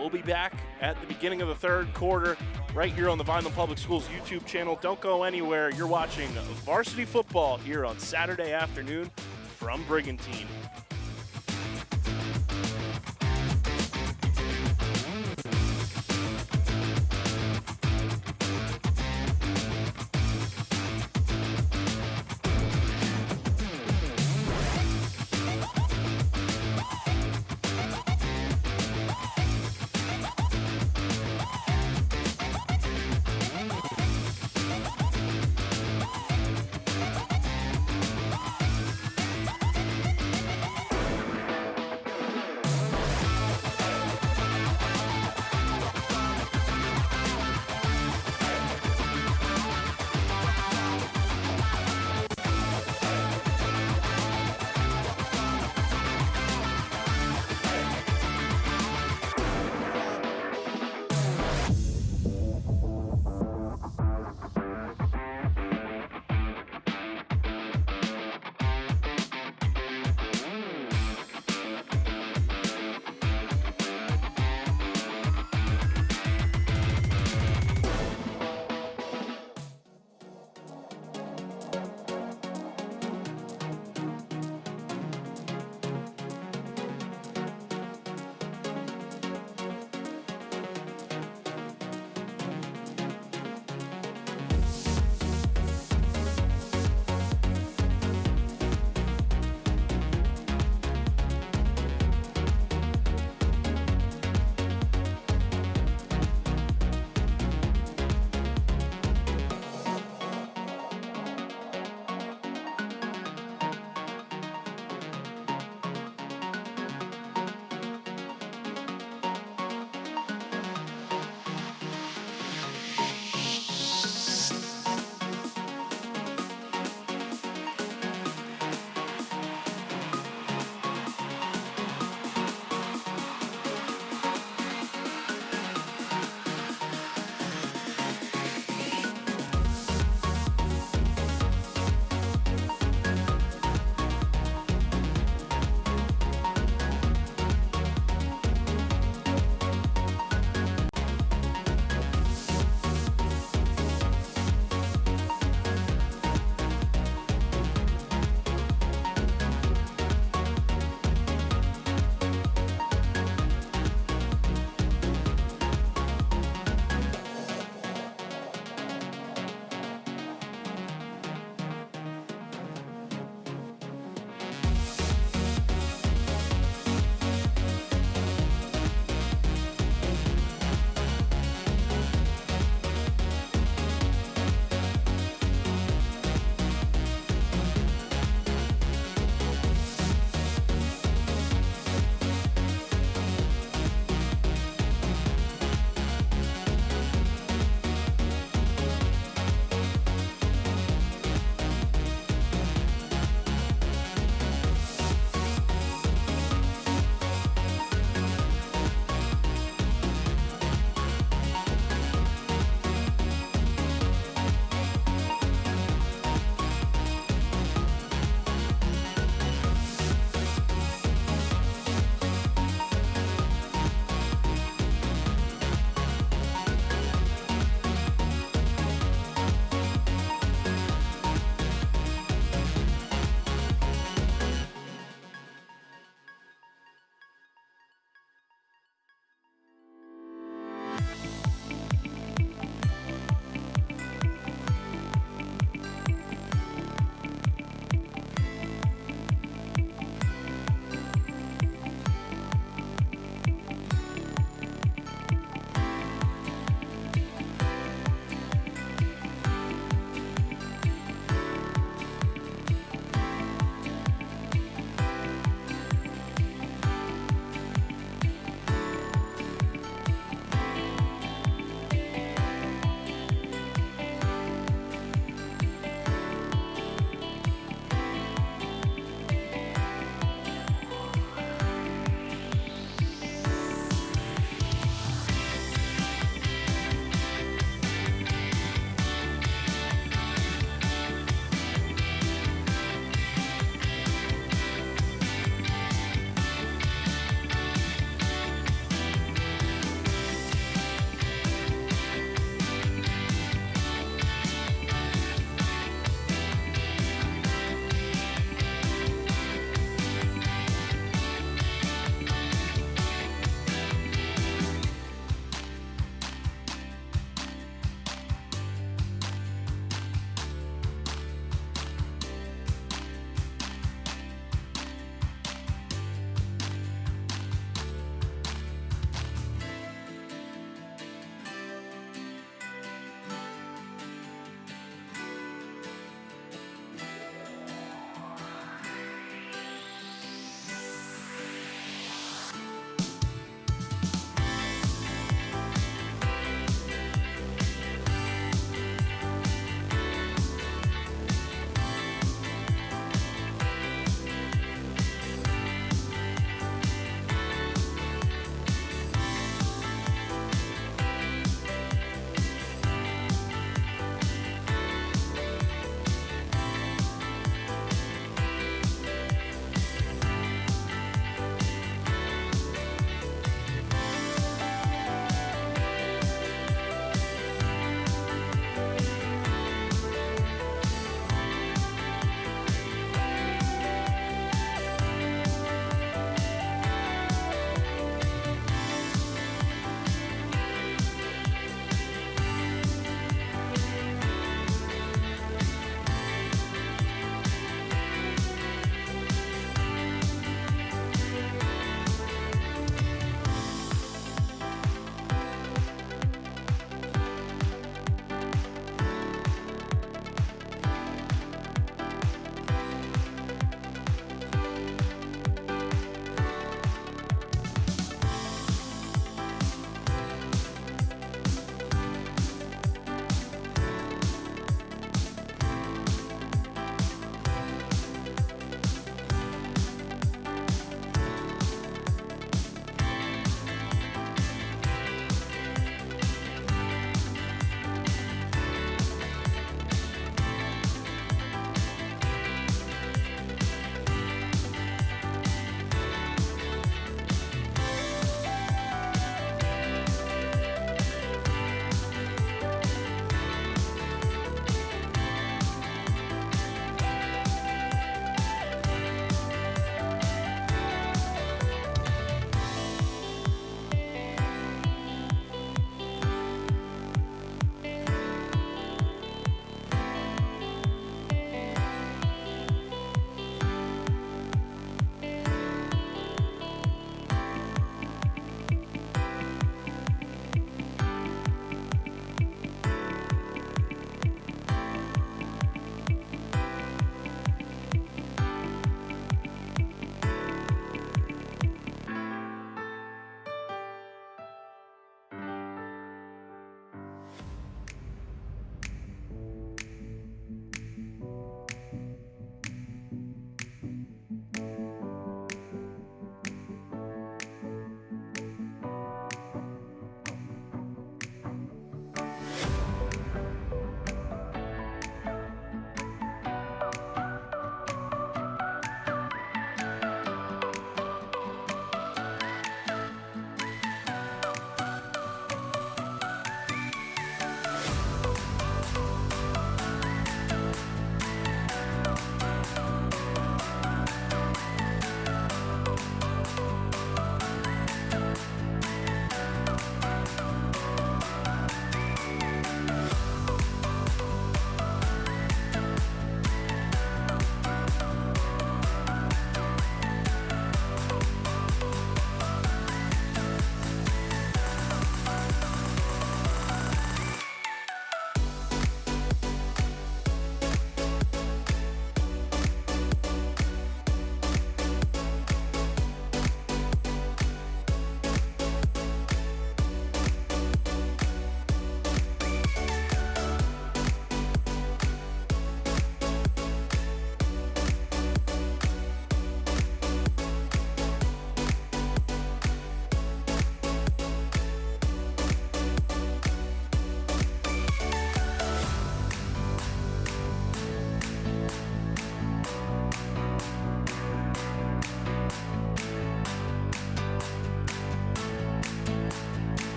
Speaker 2: We'll be back at the beginning of the third quarter right here on the Vineland Public Schools YouTube channel. Don't go anywhere. You're watching Varsity Football here on Saturday afternoon from Brigantine.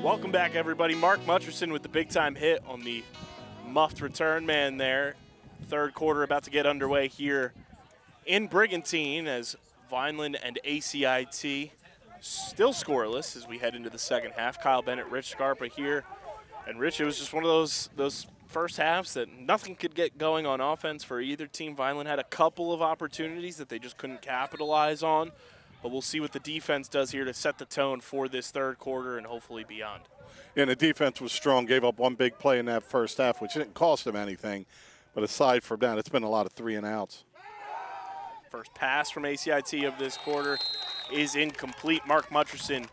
Speaker 2: Welcome back, everybody. Mark Mutcherson with the big-time hit on the muffed return man there. Third quarter about to get underway here in Brigantine as Vineland and ACIT still scoreless as we head into the second half. Kyle Bennett, Rich Scarpa here. And Rich, it was just one of those first halves that nothing could get going on offense for either team. Vineland had a couple of opportunities that they just couldn't capitalize on. But we'll see what the defense does here to set the tone for this third quarter and hopefully beyond.
Speaker 1: And the defense was strong, gave up one big play in that first half, which didn't cost them anything. But aside from that, it's been a lot of 3-and-outs.
Speaker 2: First pass from ACIT of this quarter is incomplete. Mark Mutcherson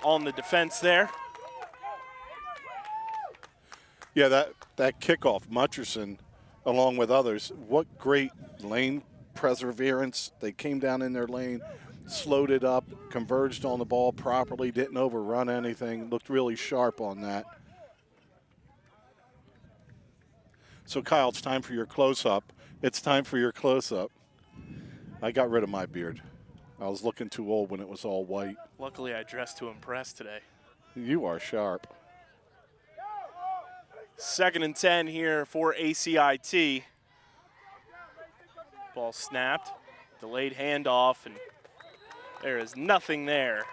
Speaker 2: on the defense there.
Speaker 1: Yeah, that kickoff, Mutcherson, along with others, what great lane perseverance. They came down in their lane, slowed it up, converged on the ball properly, didn't overrun anything, looked really sharp on that. So, Kyle, it's time for your close-up. It's time for your close-up. I got rid of my beard. I was looking too old when it was all white.
Speaker 2: Luckily, I dressed to impress today.
Speaker 1: You are sharp.
Speaker 2: 2nd and 10 here for ACIT. Ball snapped, delayed handoff, and there is nothing there.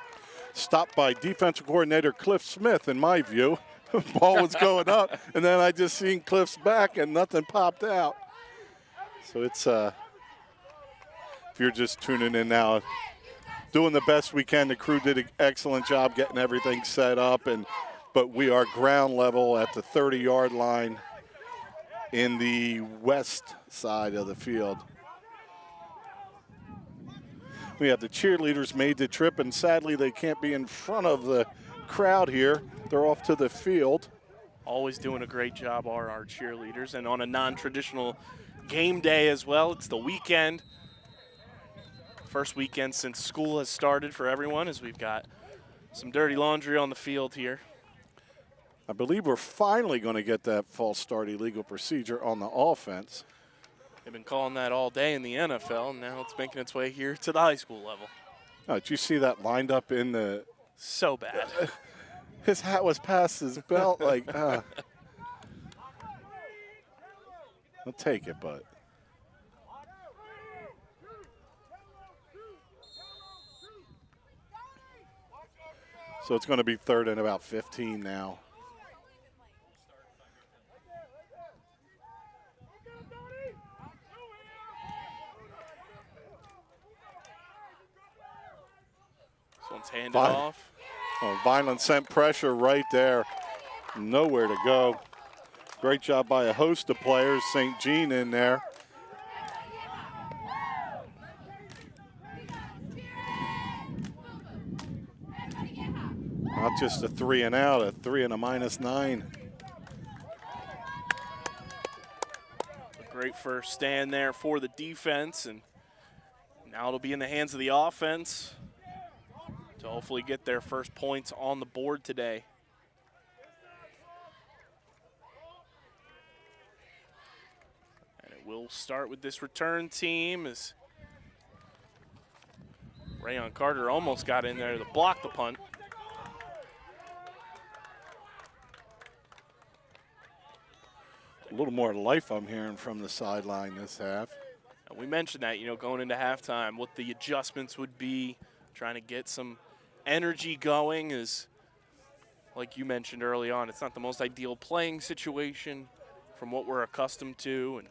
Speaker 1: Stopped by defensive coordinator Cliff Smith, in my view. Ball was going up, and then I just seen Cliff's back, and nothing popped out. So it's, if you're just tuning in now, doing the best we can. The crew did an excellent job getting everything set up, but we are ground level at the 30-yard line in the west side of the field. We have the cheerleaders made the trip, and sadly they can't be in front of the crowd here. They're off to the field.
Speaker 2: Always doing a great job are our cheerleaders, and on a non-traditional game day as well. It's the weekend. First weekend since school has started for everyone, as we've got some dirty laundry on the field here.
Speaker 1: I believe we're finally going to get that false start illegal procedure on the offense.
Speaker 2: They've been calling that all day in the NFL, and now it's making its way here to the high school level.
Speaker 1: Oh, did you see that lined up in the...
Speaker 2: So bad.
Speaker 1: His hat was past his belt, like, I'll take it, but. So it's going to be 3rd and about 15 now.
Speaker 2: This one's handed off.
Speaker 1: Oh, Vineland sent pressure right there. Nowhere to go. Great job by a host of players. St. Jean in there. Not just a 3-and-out, a 3 and a -9.
Speaker 2: A great first stand there for the defense, and now it'll be in the hands of the offense to hopefully get their first points on the board today. And it will start with this return team as Rayon Carter almost got in there to block the punt.
Speaker 1: A little more life I'm hearing from the sideline this half.
Speaker 2: And we mentioned that, going into halftime, what the adjustments would be, trying to get some energy going is, like you mentioned early on, it's not the most ideal playing situation from what we're accustomed to, and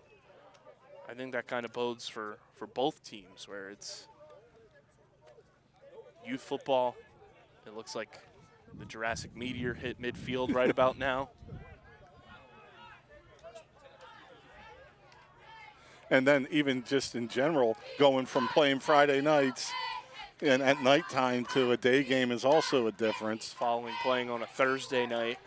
Speaker 2: I think that kind of bodes for both teams, where it's youth football. It looks like the Jurassic meteor hit midfield right about now.
Speaker 1: And then even just in general, going from playing Friday nights and at nighttime to a day game is also a difference.
Speaker 2: Following playing on a Thursday night.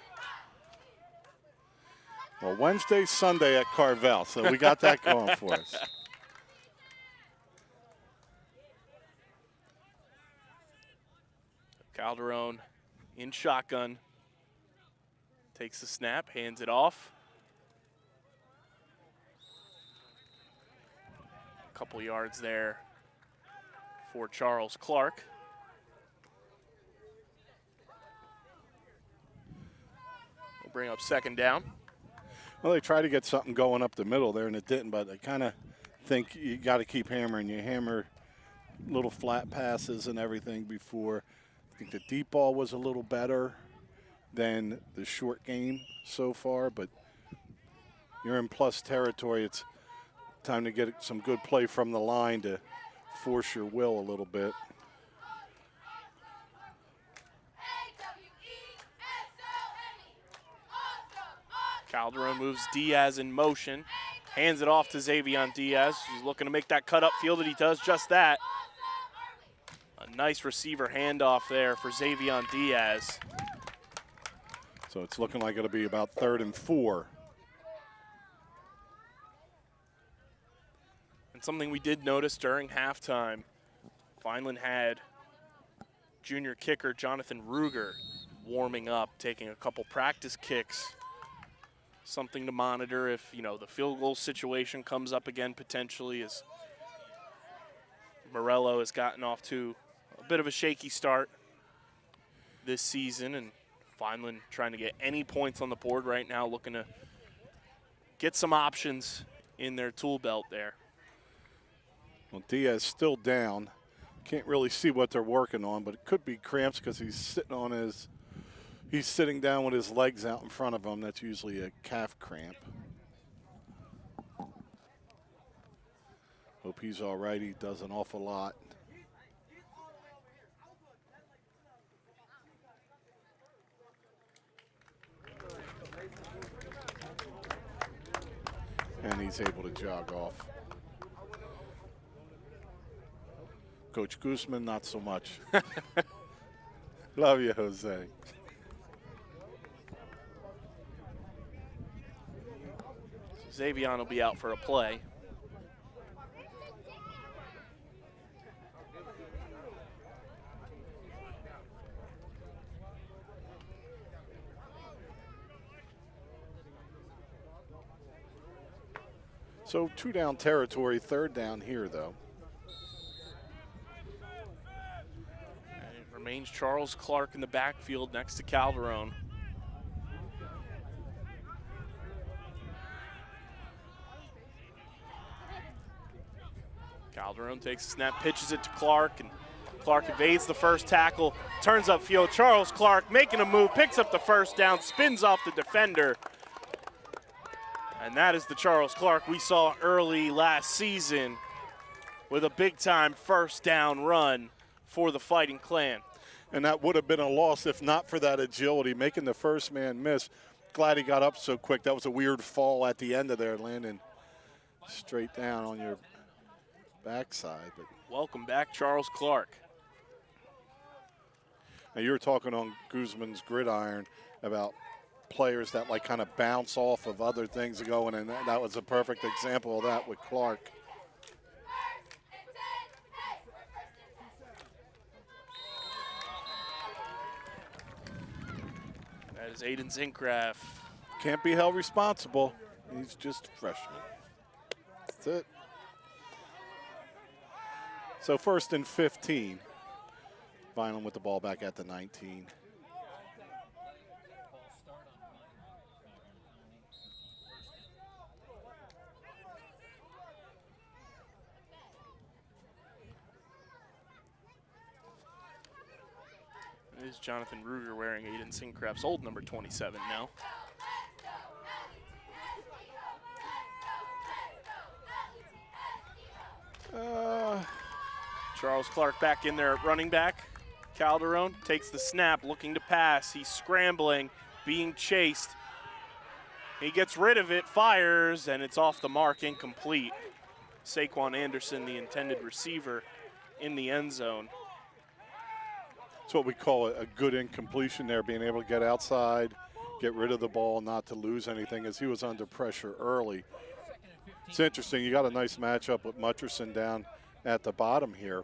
Speaker 1: Well, Wednesday, Sunday at Carvel, so we got that going for us.
Speaker 2: Calderon in shotgun. Takes the snap, hands it off. A couple yards there for Charles Clark. bring up second down.
Speaker 1: Well, they tried to get something going up the middle there, and it didn't, but I kind of think you got to keep hammering. You hammer little flat passes and everything before. I think the deep ball was a little better than the short game so far, but you're in plus territory. It's time to get some good play from the line to force your will a little bit.
Speaker 2: Calderon moves Diaz in motion, hands it off to Xavier Diaz. He's looking to make that cut upfield, and he does just that. A nice receiver handoff there for Xavier Diaz.
Speaker 1: So it's looking like it'll be about 3rd and 4.
Speaker 2: And something we did notice during halftime, Vineland had junior kicker Jonathan Ruger warming up, taking a couple practice kicks. Something to monitor if, you know, the field goal situation comes up again potentially, as Morello has gotten off to a bit of a shaky start this season, and Vineland trying to get any points on the board right now, looking to get some options in their tool belt there.
Speaker 1: Well, Diaz still down. Can't really see what they're working on, but it could be cramps because he's sitting down with his legs out in front of him. That's usually a calf cramp. Hope he's all right. He does an awful lot. And he's able to jog off. Coach Guzman, not so much. Love you, Jose.
Speaker 2: Xavier will be out for a play.
Speaker 1: So 2 down territory, 3rd down here, though.
Speaker 2: And it remains Charles Clark in the backfield next to Calderon. Calderon takes a snap, pitches it to Clark, and Clark evades the first tackle, turns upfield. Charles Clark making a move, picks up the first down, spins off the defender. And that is the Charles Clark we saw early last season with a big-time first down run for the Fighting Clan.
Speaker 1: And that would have been a loss if not for that agility, making the first man miss. Glad he got up so quick. That was a weird fall at the end of there, landing straight down on your backside. But
Speaker 2: welcome back, Charles Clark.
Speaker 1: now you were talking on Guzman's gridiron about players that like kind of bounce off of other things going, and that was a perfect example of that with Clark.
Speaker 2: That is Aiden Zincraft.
Speaker 1: Can't be held responsible. He's just a freshman. That's it. So 1st and 15. Vineland with the ball back at the 19.
Speaker 2: It is Jonathan Ruger wearing Aiden Zincraft's old number 27 now. Charles Clark back in there at running back. Calderon takes the snap, looking to pass. He's scrambling, being chased. He gets rid of it, fires, and it's off the mark, incomplete. Saquon Anderson, the intended receiver, in the end zone.
Speaker 1: That's what we call a good incompletion there, being able to get outside, get rid of the ball, not to lose anything, as he was under pressure early. It's interesting. You got a nice matchup with Mutcherson down at the bottom here,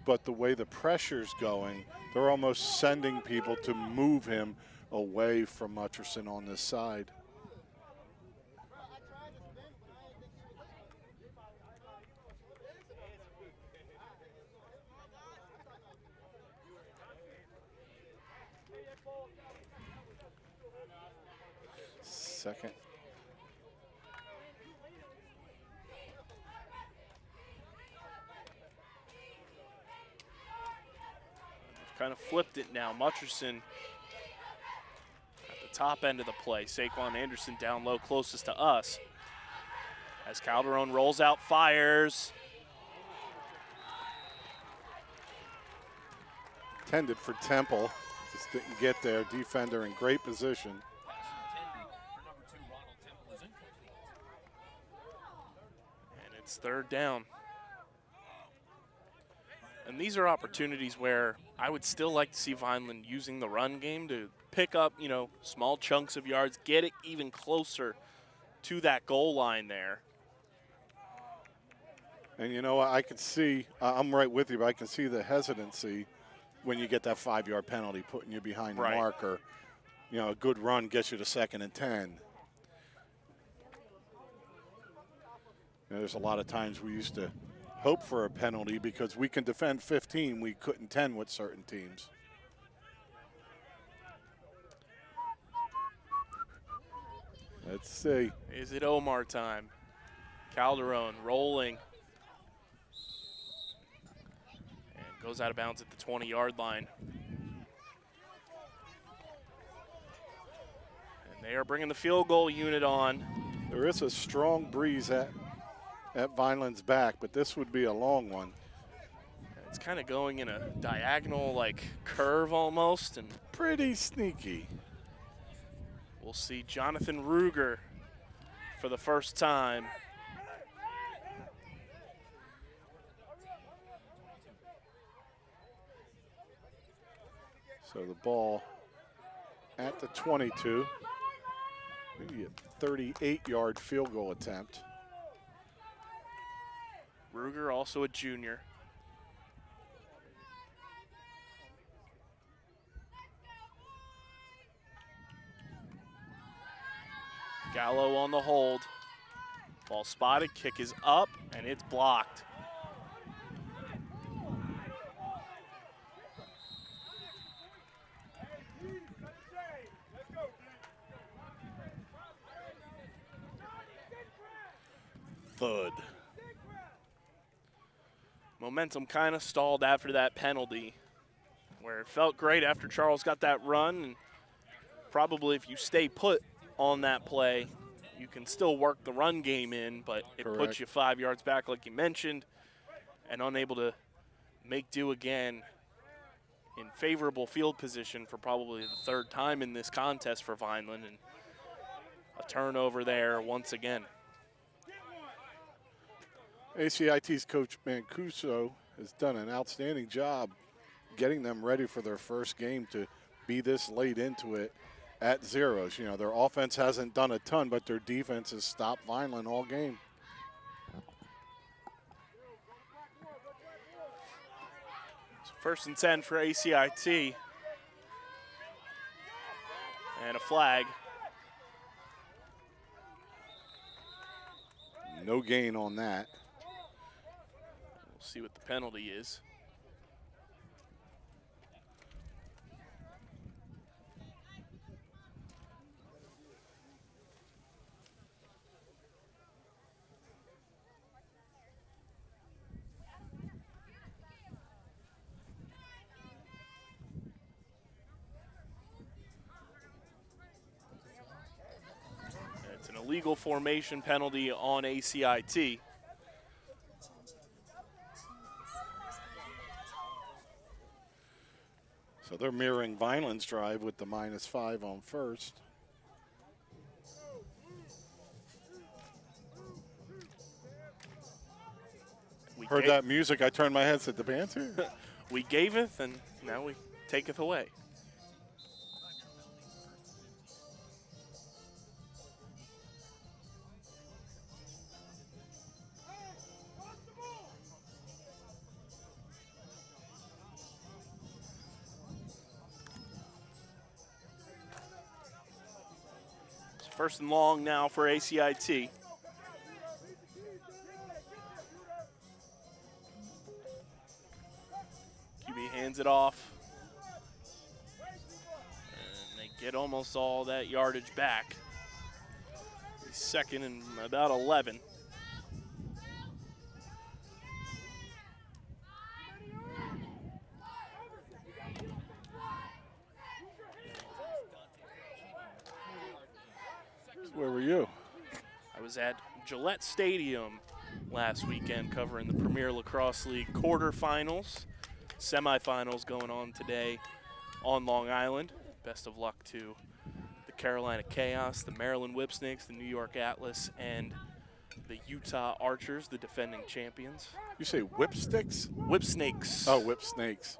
Speaker 1: but the way the pressure's going, they're almost sending people to move him away from Mutcherson on this side. second.
Speaker 2: Kind of flipped it now. Mutcherson at the top end of the play. Saquon Anderson down low, closest to us. As Calderon rolls out, fires.
Speaker 1: Intended for Temple. Just didn't get there. Defender in great position.
Speaker 2: And it's third down. And these are opportunities where I would still like to see Vineland using the run game to pick up, you know, small chunks of yards, get it even closer to that goal line there.
Speaker 1: And you know, I can see, I'm right with you, but I can see the hesitancy when you get that 5-yard penalty, putting you behind the marker. You know, a good run gets you to 2nd and 10. You know, there's a lot of times we used to hope for a penalty because we can defend 15, we couldn't 10 with certain teams. Let's see.
Speaker 2: Is it Omar time? Calderon rolling. And goes out of bounds at the 20-yard line. And they are bringing the field goal unit on.
Speaker 1: There is a strong breeze at Vineland's back, but this would be a long one.
Speaker 2: It's kind of going in a diagonal, like, curve almost, and
Speaker 1: pretty sneaky.
Speaker 2: We'll see Jonathan Ruger for the first time.
Speaker 1: So the ball at the 22. Maybe a 38-yard field goal attempt.
Speaker 2: Ruger, also a junior. Gallo on the hold. Ball spotted, kick is up, and it's blocked.
Speaker 1: Thud.
Speaker 2: Momentum kind of stalled after that penalty, where it felt great after Charles got that run. And probably if you stay put on that play, you can still work the run game in, but it puts you 5 yards back like you mentioned, and unable to make do again in favorable field position for probably the third time in this contest for Vineland, and a turnover there once again.
Speaker 1: ACIT's coach Mancuso has done an outstanding job getting them ready for their first game to be this late into it at zeros. You know, their offense hasn't done a ton, but their defense has stopped Vineland all game.
Speaker 2: So 1st and 10 for ACIT. And a flag.
Speaker 1: No gain on that.
Speaker 2: We'll see what the penalty is. It's an illegal formation penalty on ACIT.
Speaker 1: So they're mirroring Vineland's drive with the -5 on first. Heard that music, I turned my head, said the band's here.
Speaker 2: We gaveth, and now we taketh away. It's 1st and long now for ACIT. QB hands it off. And they get almost all that yardage back. Second and about 11.
Speaker 1: Where were you?
Speaker 2: I was at Gillette Stadium last weekend covering the Premier Lacrosse League quarterfinals. Semifinals going on today on Long Island. Best of luck to the Carolina Chaos, the Maryland Whipsnakes, the New York Atlas, and the Utah Archers, the defending champions.
Speaker 1: You say whipsticks?
Speaker 2: Whipsnakes.
Speaker 1: Oh, whip snakes.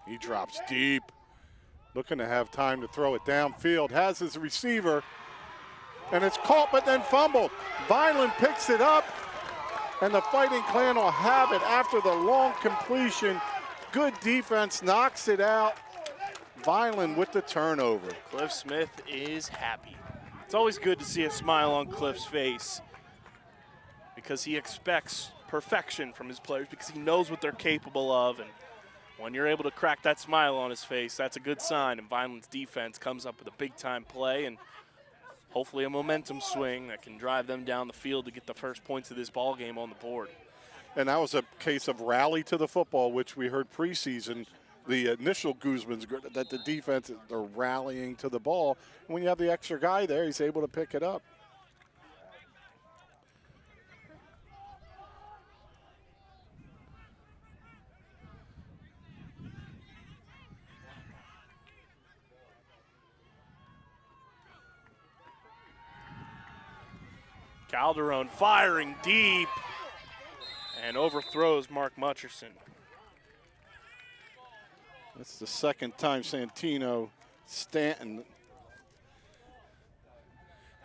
Speaker 1: He drops deep. Looking to have time to throw it downfield. Has his receiver. And it's caught but then fumbled. Vineland picks it up. And the Fighting Clan will have it after the long completion. Good defense knocks it out. Vineland with the turnover.
Speaker 2: Cliff Smith is happy. It's always good to see a smile on Cliff's face because he expects perfection from his players because he knows what they're capable of. And when you're able to crack that smile on his face, that's a good sign. And Vineland's defense comes up with a big-time play and hopefully a momentum swing that can drive them down the field to get the first points of this ball game on the board.
Speaker 1: And that was a case of rally to the football, which we heard preseason. The initial Guzman's that the defense are rallying to the ball. And when you have the extra guy there, he's able to pick it up.
Speaker 2: Calderon firing deep and overthrows Mark Mutcherson.
Speaker 1: That's the second time Stanton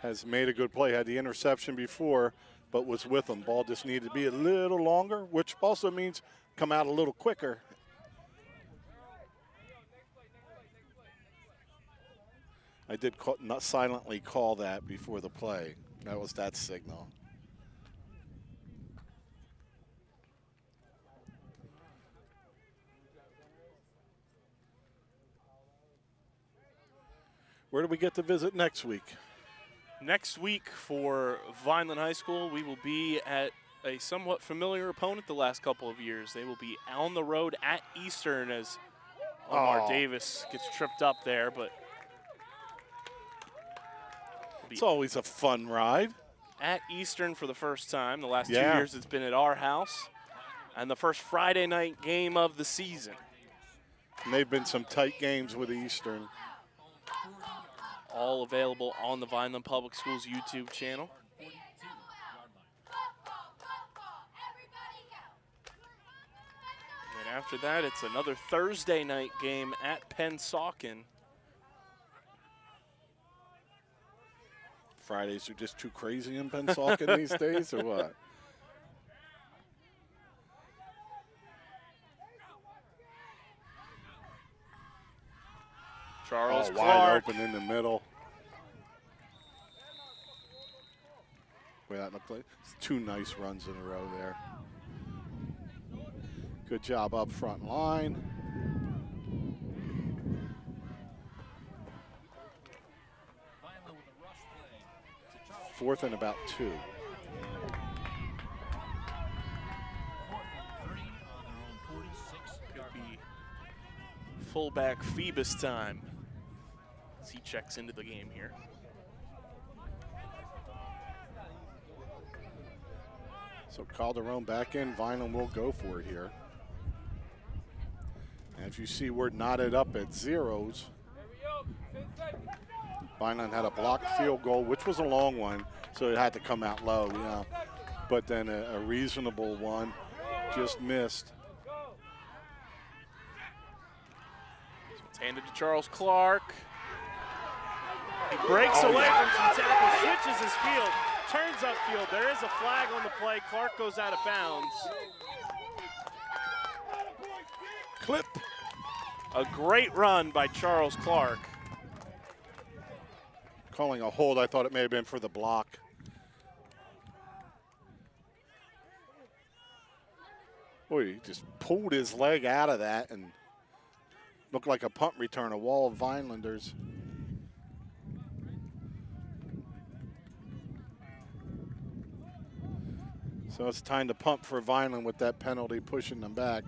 Speaker 1: has made a good play. Had the interception before, but was with him. Ball just needed to be a little longer, which also means come out a little quicker. I did not silently call that before the play. That was that signal. Where do we get to visit next week?
Speaker 2: Next week for Vineland High School, we will be at a somewhat familiar opponent the last couple of years. They will be on the road at Eastern as Omar Davis gets tripped up there, but
Speaker 1: it's always a fun ride.
Speaker 2: At Eastern for the first time. The last 2
Speaker 1: Yeah.
Speaker 2: years it's been at our house. And the first Friday night game of the season.
Speaker 1: And they've been some tight games with Eastern.
Speaker 2: All available on the Vineland Public Schools YouTube channel. And after that, it's another Thursday night game at Pennsauken.
Speaker 1: Fridays are just too crazy in Pennsauken these days, or what?
Speaker 2: Charles
Speaker 1: wide
Speaker 2: Clark.
Speaker 1: open in the middle. Boy, that looked like two nice runs in a row there. Good job up front line. Fourth and about 2.
Speaker 2: Could be fullback Phoebus time as he checks into the game here.
Speaker 1: So Calderon back in. Vineland will go for it here. And as you see, we're knotted up at zeros. Vineland had a blocked field goal, which was a long one, so it had to come out low, yeah. But then a reasonable one just missed.
Speaker 2: So it's handed to Charles Clark. He breaks away from some tackles, switches his field, turns upfield. There is a flag on the play. Clark goes out of bounds.
Speaker 1: Clip.
Speaker 2: A great run by Charles Clark.
Speaker 1: Calling a hold, I thought it may have been for the block. Boy, he just pulled his leg out of that and Looked like a punt return, a wall of Vinelanders. So it's time to pump for Vineland with that penalty pushing them back.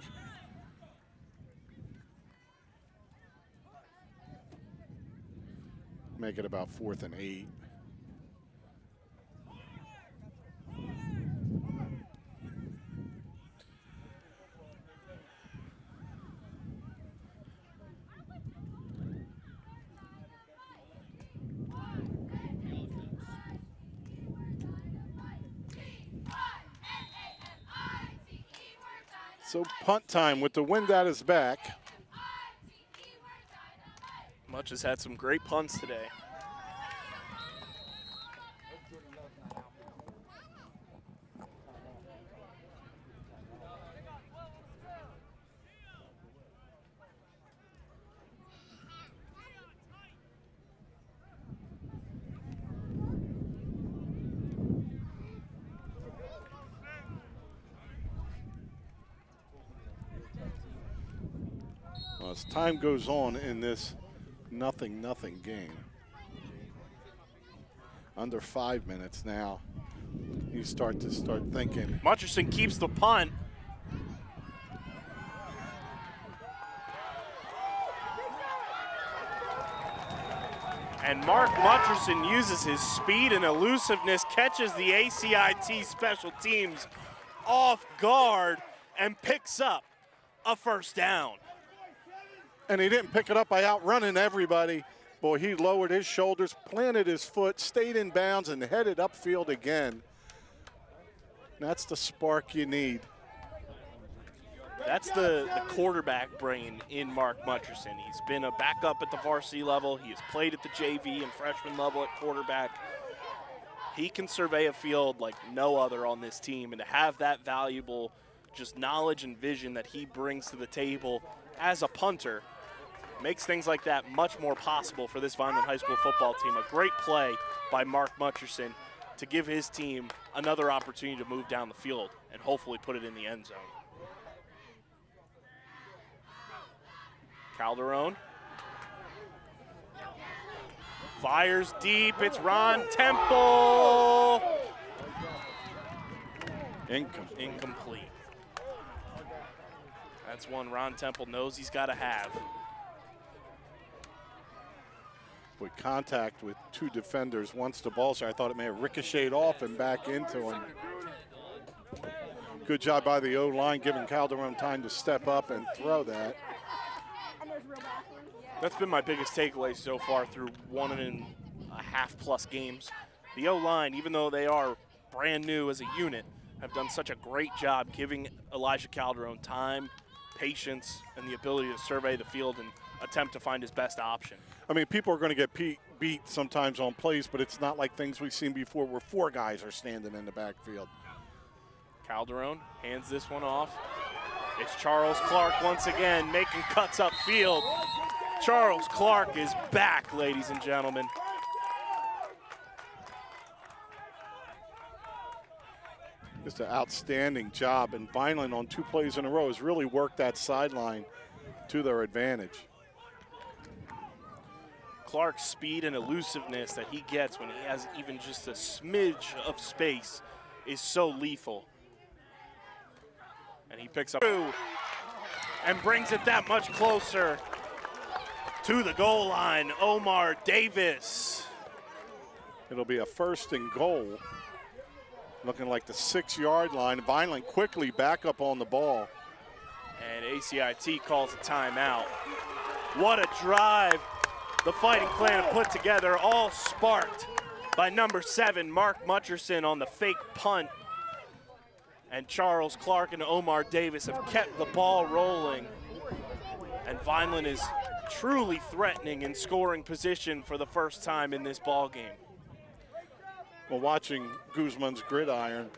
Speaker 1: Make it about 4th and 8. So punt time with the wind at his back.
Speaker 2: Much has had some great punts today.
Speaker 1: Well, as time goes on in this 0-0 game, under 5 minutes now, you start thinking.
Speaker 2: Mutcherson keeps the punt. And Mark Mutcherson uses his speed and elusiveness, catches the ACIT special teams off guard, and picks up a first down.
Speaker 1: And he didn't pick it up by outrunning everybody. Boy, he lowered his shoulders, planted his foot, stayed in bounds, and headed upfield again. That's the spark you need.
Speaker 2: That's the quarterback brain in Mark Mutcherson. He's been a backup at the varsity level. He has played at the JV and freshman level at quarterback. He can survey a field like no other on this team, and to have that valuable just knowledge and vision that he brings to the table as a punter makes things like that much more possible for this Vineland High School football team. A great play by Mark Mutcherson to give his team another opportunity to move down the field and hopefully put it in the end zone. Calderon fires deep. It's Ron Temple. Incomplete. That's one Ron Temple knows he's got to have.
Speaker 1: With contact with two defenders once the ball's there, I thought it may have ricocheted off and back into him. Good job by the O-line, giving Calderon time to step up and throw that.
Speaker 2: That's been my biggest takeaway so far through 1.5+ games. The O-line, even though they are brand new as a unit, have done such a great job giving Elijah Calderon time, patience, and the ability to survey the field and attempt to find his best option.
Speaker 1: I mean, people are going to get beat sometimes on plays, but it's not like things we've seen before where 4 guys are standing in the backfield.
Speaker 2: Calderon hands this one off. It's Charles Clark once again making cuts upfield. Charles Clark is back, ladies and gentlemen.
Speaker 1: Just an outstanding job, and Vineland on 2 plays in a row has really worked that sideline to their advantage.
Speaker 2: Clark's speed and elusiveness that he gets when he has even just a smidge of space is so lethal. And he picks up and brings it that much closer to the goal line. Omar Davis.
Speaker 1: It'll be a 1st and goal. Looking like the 6-yard line. Vineland quickly back up on the ball.
Speaker 2: And ACIT calls a timeout. What a drive the Fighting Clan have put together, all sparked by number 7, Mark Mutcherson on the fake punt. And Charles Clark and Omar Davis have kept the ball rolling. And Vineland is truly threatening in scoring position for the first time in this ball game.
Speaker 1: Well, watching Guzman's gridiron,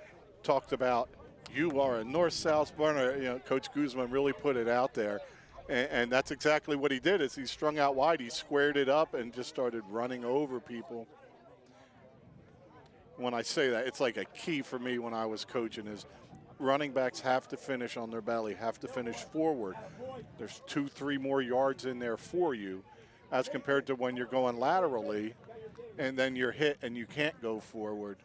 Speaker 1: talked about you are a north-south runner. You know, Coach Guzman really put it out there. And that's exactly what he did. As he strung out wide, he squared it up and just started running over people. When I say that, it's like a key for me when I was coaching is running backs have to finish on their belly, have to finish forward. There's 2-3 more yards in there for you as compared to when you're going laterally and then you're hit and you can't go forward.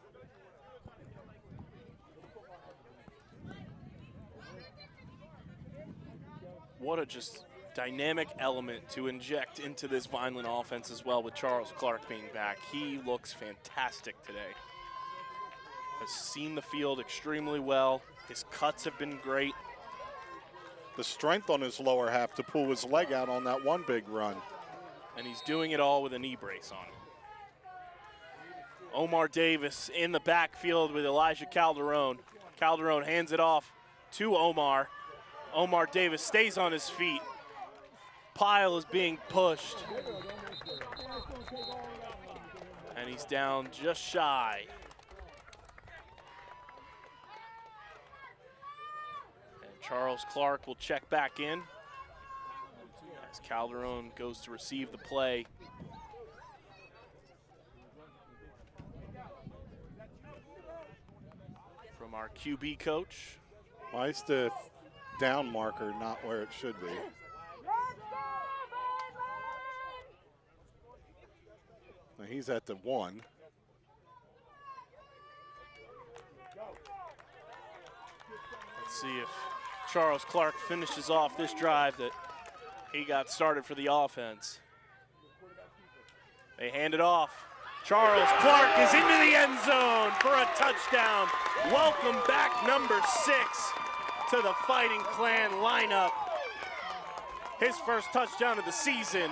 Speaker 2: What a just dynamic element to inject into this Vineland offense as well with Charles Clark being back. He looks fantastic today. Has seen the field extremely well. His cuts have been great.
Speaker 1: The strength on his lower half to pull his leg out on that one big run.
Speaker 2: And he's doing it all with a knee brace on. Omar Davis in the backfield with Elijah Calderon. Calderon hands it off to Omar. Omar Davis stays on his feet. Pile is being pushed. And he's down just shy. And Charles Clark will check back in as Calderon goes to receive the play. From our QB coach.
Speaker 1: Why is the down marker not where it should be? Now he's at the 1.
Speaker 2: Let's see if Charles Clark finishes off this drive that he got started for the offense. They hand it off. Charles Clark is into the end zone for a touchdown. Welcome back, number 6, to the Fighting Clan lineup. His first touchdown of the season,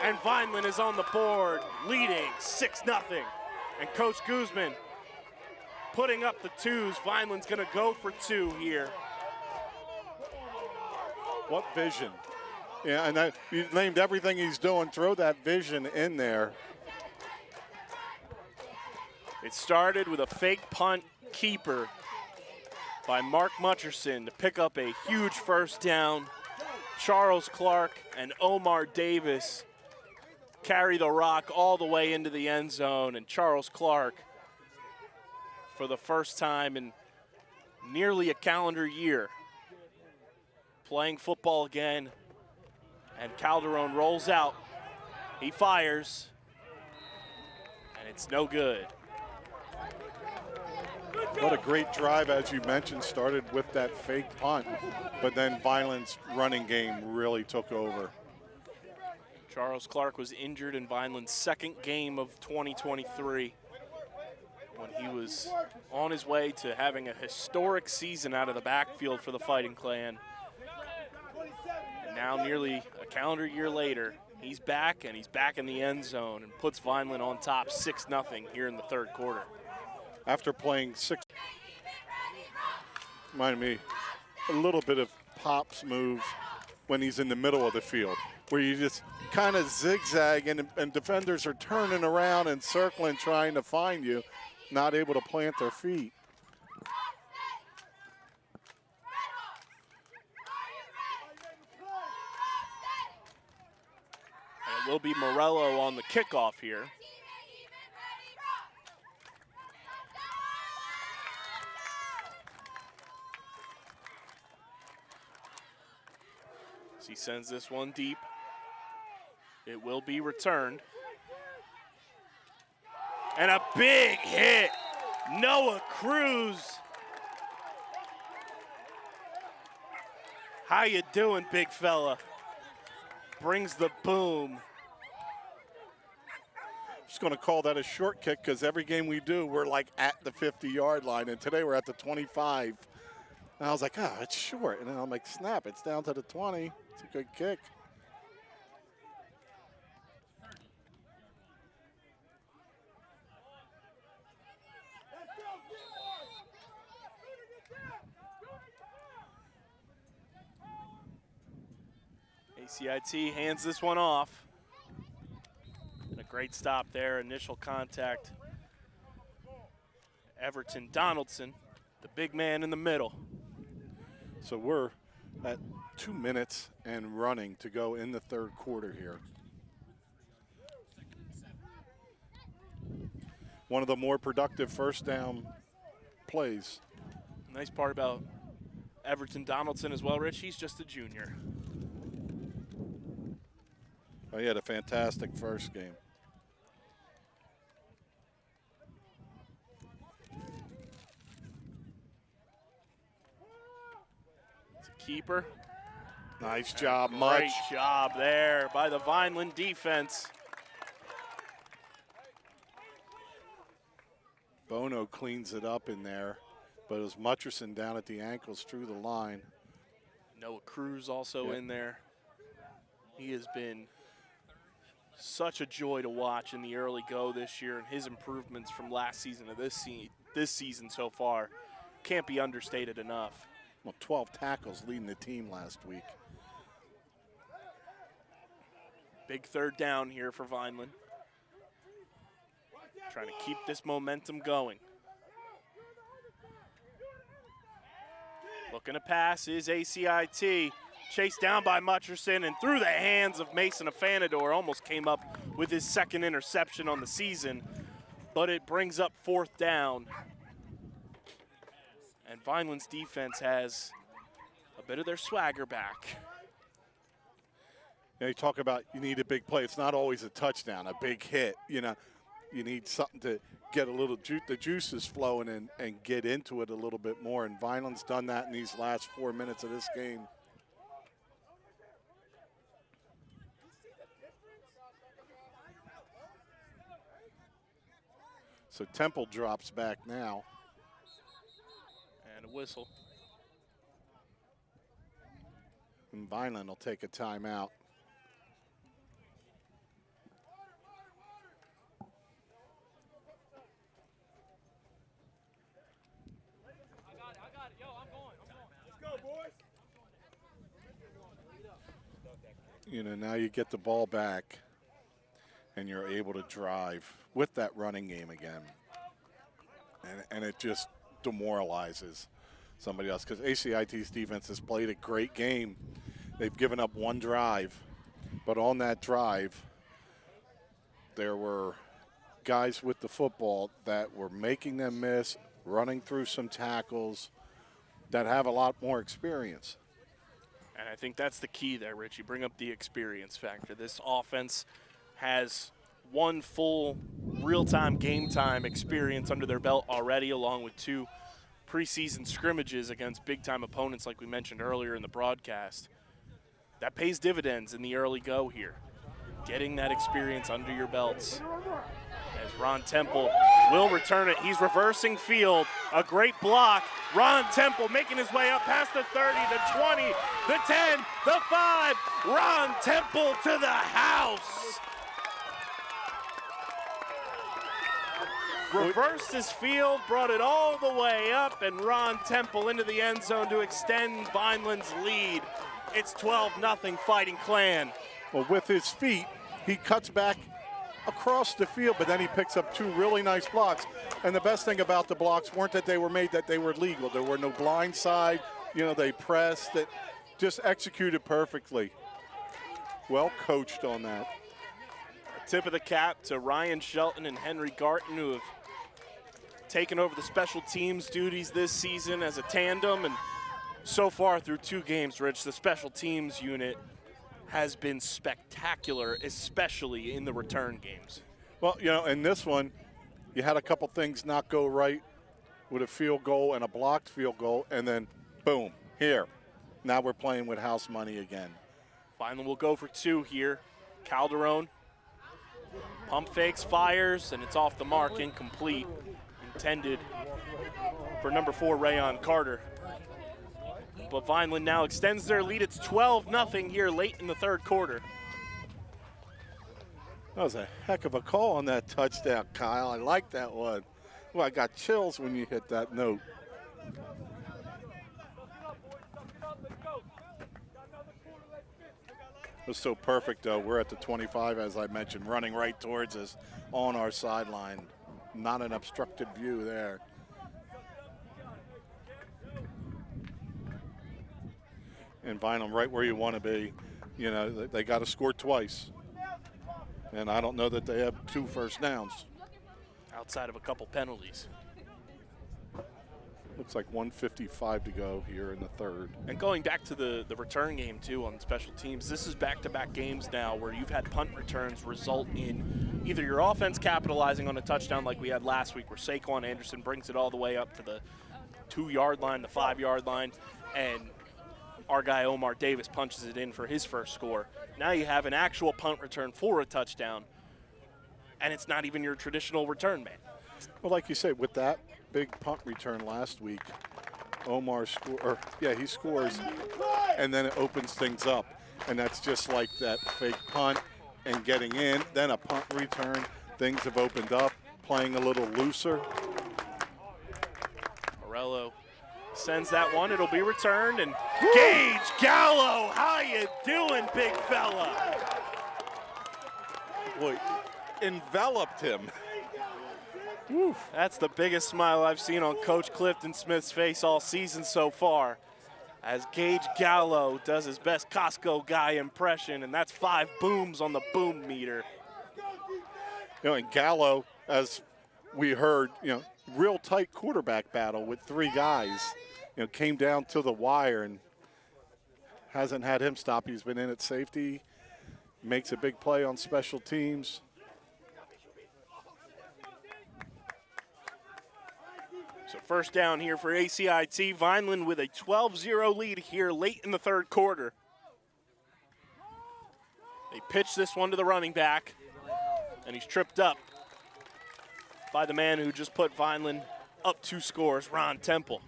Speaker 2: and Vineland is on the board, leading 6-0. And Coach Guzman putting up the 2s. Vineland's gonna go for 2 here.
Speaker 1: What vision. Yeah, and you named everything he's doing. Throw that vision in there.
Speaker 2: It started with a fake punt keeper by Mark Mutcherson to pick up a huge first down. Charles Clark and Omar Davis carry the rock all the way into the end zone, and Charles Clark, for the first time in nearly a calendar year, playing football again, and Calderon rolls out. He fires, and it's no good.
Speaker 1: What a great drive, as you mentioned, started with that fake punt, but then Vineland's running game really took over.
Speaker 2: Charles Clark was injured in Vineland's second game of 2023 when he was on his way to having a historic season out of the backfield for the Fighting Clan. And now nearly a calendar year later, he's back, and he's back in the end zone and puts Vineland on top 6-0 here in the third quarter.
Speaker 1: After playing 6, reminded me a little bit of Pop's move when he's in the middle of the field, where you just kind of zigzag and defenders are turning around and circling, trying to find you, not able to plant their feet.
Speaker 2: And it will be Morello on the kickoff here. He sends this one deep. It will be returned. And a big hit. Noah Cruz. How you doing, big fella? Brings the boom.
Speaker 1: Just going to call that a short kick because every game we do, we're like at the 50-yard line, and today we're at the 25. And I was like, it's short. And then I'm like, snap, it's down to the 20. It's a good kick.
Speaker 2: ACIT hands this one off. A great stop there, initial contact. Everton Donaldson, the big man in the middle.
Speaker 1: So we're at 2 minutes and running to go in the third quarter here. One of the more productive first down plays.
Speaker 2: Nice part about Everton Donaldson as well, Rich, he's just a junior.
Speaker 1: Oh, he had a fantastic first game.
Speaker 2: It's a keeper.
Speaker 1: Nice job,
Speaker 2: Great
Speaker 1: Much.
Speaker 2: job there by the Vineland defense.
Speaker 1: Bono cleans it up in there, but it was Mutcherson down at the ankles through the line.
Speaker 2: Noah Cruz also in there. He has been such a joy to watch in the early go this year, and his improvements from last season to this season so far can't be understated enough.
Speaker 1: Well, 12 tackles leading the team last week.
Speaker 2: Big third down here for Vineland. Trying to keep this momentum going. Looking to pass is ACIT. Chased down by Mutcherson and through the hands of Mason Afanador. Almost came up with his second interception on the season, but it brings up fourth down. And Vineland's defense has a bit of their swagger back.
Speaker 1: You talk about you need a big play. It's not always a touchdown, a big hit. You need something to get a little the juices flowing and get into it a little bit more. And Vineland's done that in these last 4 minutes of this game. So Temple drops back now.
Speaker 2: And a whistle.
Speaker 1: And Vineland will take a timeout. Now you get the ball back and you're able to drive with that running game again. And it just demoralizes somebody else because ACIT's defense has played a great game. They've given up one drive, but on that drive, there were guys with the football that were making them miss, running through some tackles that have a lot more experience.
Speaker 2: And I think that's the key there, Rich. You bring up the experience factor. This offense has one full real-time, game-time experience under their belt already, along with 2 preseason scrimmages against big-time opponents like we mentioned earlier in the broadcast. That pays dividends in the early go here, getting that experience under your belts. As Ron Temple will return it. He's reversing field. A great block. Ron Temple making his way up past the 30, the 20, the 10, the 5. Ron Temple to the house. Reversed his field, brought it all the way up, and Ron Temple into the end zone to extend Vineland's lead. It's 12-0 Fighting Clan.
Speaker 1: Well, with his feet, he cuts back across the field, but then he picks up 2 really nice blocks. And the best thing about the blocks weren't that they were made, that they were legal. There were no blind side. They pressed it, just executed perfectly. Well coached on that.
Speaker 2: A tip of the cap to Ryan Shelton and Henry Garton, who have taken over the special teams duties this season as a tandem. And so far through 2 games, Rich, the special teams unit has been spectacular, especially in the return games.
Speaker 1: Well, in this one, you had a couple things not go right with a field goal and a blocked field goal, and then boom, here. Now we're playing with house money again.
Speaker 2: Vineland will go for 2 here. Calderon pump fakes, fires, and it's off the mark, incomplete. Intended for number 4, Rayon Carter. But Vineland now extends their lead. It's 12-0 here late in the third quarter.
Speaker 1: That was a heck of a call on that touchdown, Kyle. I like that one. Well, I got chills when you hit that note. It was so perfect, though. We're at the 25, as I mentioned, running right towards us on our sideline. Not an obstructed view there. And Vineland right where you want to be. They got to score twice. And I don't know that they have 2 first downs.
Speaker 2: Outside of a couple penalties.
Speaker 1: Looks like 1:55 to go here in the third.
Speaker 2: And going back to the return game, too, on special teams, this is back-to-back games now where you've had punt returns result in either your offense capitalizing on a touchdown like we had last week where Saquon Anderson brings it all the way up to the 2-yard line, the 5-yard line, and our guy Omar Davis punches it in for his first score. Now you have an actual punt return for a touchdown, and it's not even your traditional return man.
Speaker 1: Well, like you said, with that big punt return last week, Omar he scores, and then it opens things up. And that's just like that fake punt and getting in, then a punt return. Things have opened up, playing a little looser.
Speaker 2: Morello sends that one, it'll be returned, and Gage Gallo, how you doing, big fella?
Speaker 1: Boy, enveloped him.
Speaker 2: Woo, that's the biggest smile I've seen on Coach Clifton Smith's face all season so far, as Gage Gallo does his best Costco guy impression, and that's 5 booms on the boom meter.
Speaker 1: You know, and Gallo, as we heard, real tight quarterback battle with 3 guys. Came down to the wire and hasn't had him stop. He's been in at safety, makes a big play on special teams.
Speaker 2: So first down here for ACIT. Vineland with a 12-0 lead here late in the third quarter. They pitch this one to the running back, and he's tripped up by the man who just put Vineland up 2 scores, Ron Temple.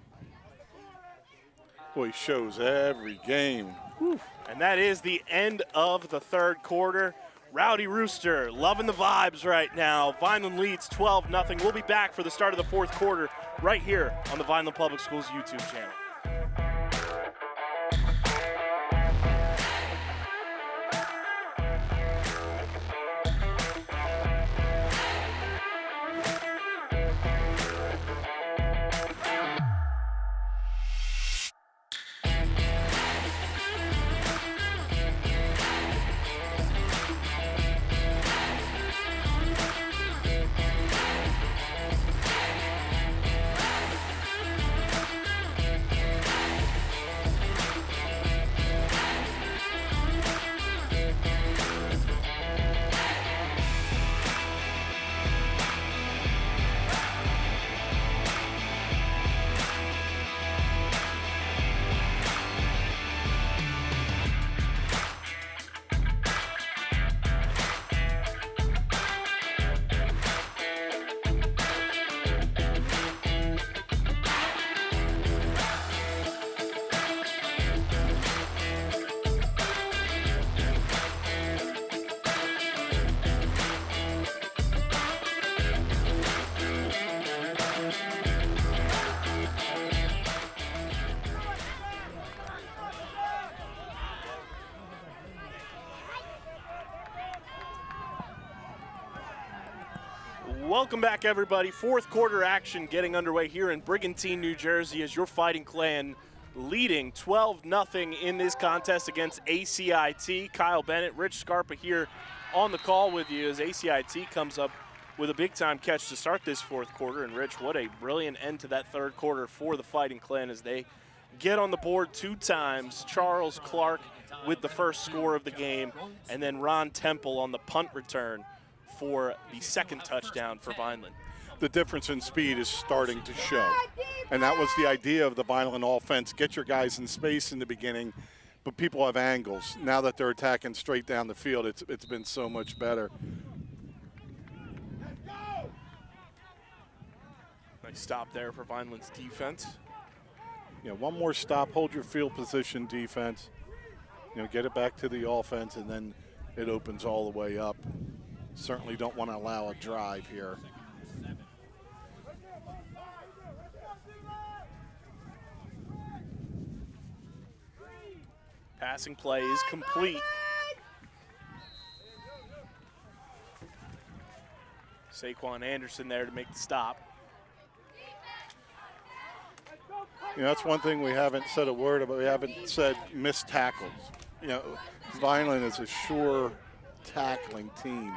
Speaker 1: Boy, he shows every game. Whew.
Speaker 2: And that is the end of the third quarter. Rowdy Rooster loving the vibes right now. Vineland leads 12-0. We'll be back for the start of the fourth quarter right here on the Vineland Public Schools YouTube channel. Welcome back, everybody. Fourth quarter action getting underway here in Brigantine, New Jersey, as your Fighting Clan leading 12-0 in this contest against ACIT. Kyle Bennett, Rich Scarpa here on the call with you as ACIT comes up with a big-time catch to start this fourth quarter. And, Rich, what a brilliant end to that third quarter for the Fighting Clan as they get on the board 2 times. Charles Clark with the first score of the game, and then Ron Temple on the punt return for the second touchdown for Vineland.
Speaker 1: The difference in speed is starting to show. And that was the idea of the Vineland offense. Get your guys in space in the beginning, but people have angles. Now that they're attacking straight down the field, it's been so much better.
Speaker 2: Nice stop there for Vineland's defense.
Speaker 1: One more stop, hold your field position defense. Get it back to the offense, and then it opens all the way up. Certainly don't want to allow a drive here.
Speaker 2: Passing play is complete. Saquon Anderson there to make the stop.
Speaker 1: That's one thing we haven't said a word about. We haven't said missed tackles. Vineland is a sure tackling team.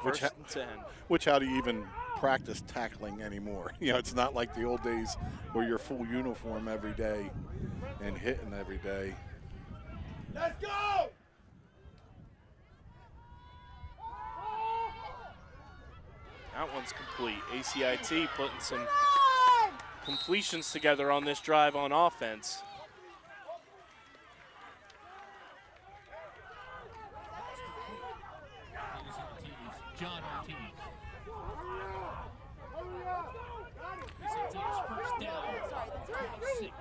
Speaker 1: Which,
Speaker 2: First and 10.
Speaker 1: which how do you even practice tackling anymore? You know, it's not like the old days where you're full uniform every day and hitting every day.
Speaker 5: Let's go!
Speaker 2: That one's complete. ACIT putting some completions together on this drive on offense.
Speaker 4: John Ortiz. ACIT's first down. 26.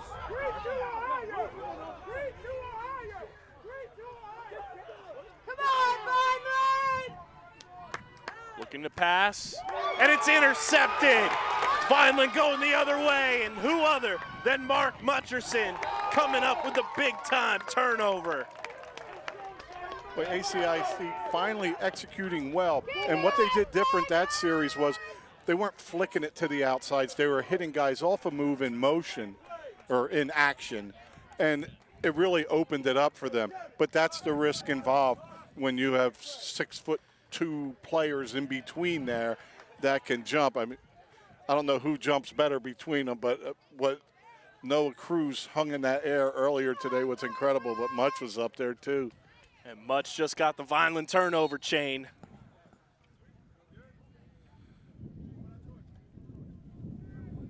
Speaker 3: Come on, Vineland!
Speaker 2: Looking to pass, and it's intercepted. Vineland going the other way, and who other than Mark Mutcherson coming up with the big-time turnover.
Speaker 1: But ACIT finally executing well. And what they did different that series was they weren't flicking it to the outsides. They were hitting guys off a move in motion or in action. And it really opened it up for them. But that's the risk involved when you have 6'2" players in between there that can jump. I mean, I don't know who jumps better between them, but what Noah Cruz hung in that air earlier today was incredible, but Much was up there too.
Speaker 2: And Much just got the Vineland turnover chain.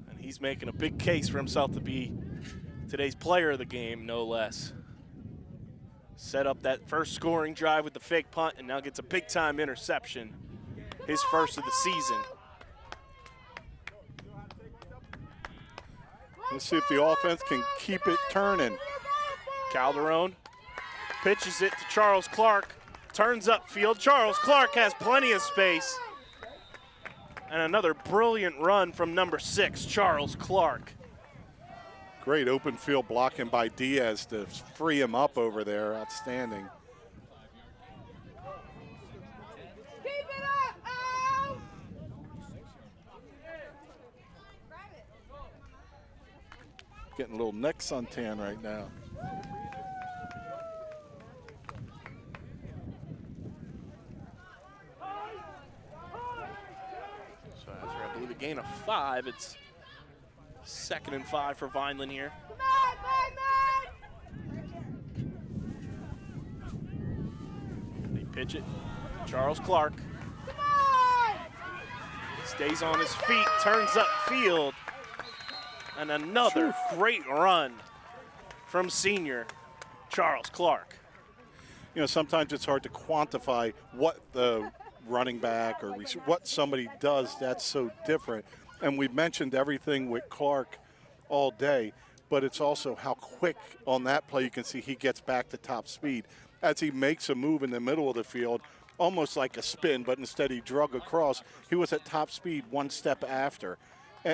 Speaker 2: And he's making a big case for himself to be today's player of the game, no less. Set up that first scoring drive with the fake punt and now gets a big-time interception, his first of the season.
Speaker 1: Let's see if the offense can keep it turning.
Speaker 2: Calderon pitches it to Charles Clark, turns upfield. Charles Clark has plenty of space. And another brilliant run from number 6, Charles Clark.
Speaker 1: Great open field blocking by Diaz to free him up over there. Outstanding.
Speaker 3: Keep it up, Al!
Speaker 1: Getting a little neck suntan right now.
Speaker 2: So after I believe a gain of 5, it's 2nd and 5 for Vineland here.
Speaker 3: Come on, Vineland!
Speaker 2: They pitch it. Charles Clark
Speaker 3: Come on!
Speaker 2: stays on his feet, turns upfield. And another great run from senior Charles Clark.
Speaker 1: You know, sometimes it's hard to quantify what the running back or what somebody does that's so different. And we've mentioned everything with Clark all day, but it's also how quick on that play you can see he gets back to top speed. As he makes a move in the middle of the field, almost like a spin, but instead he drug across, he was at top speed one step after.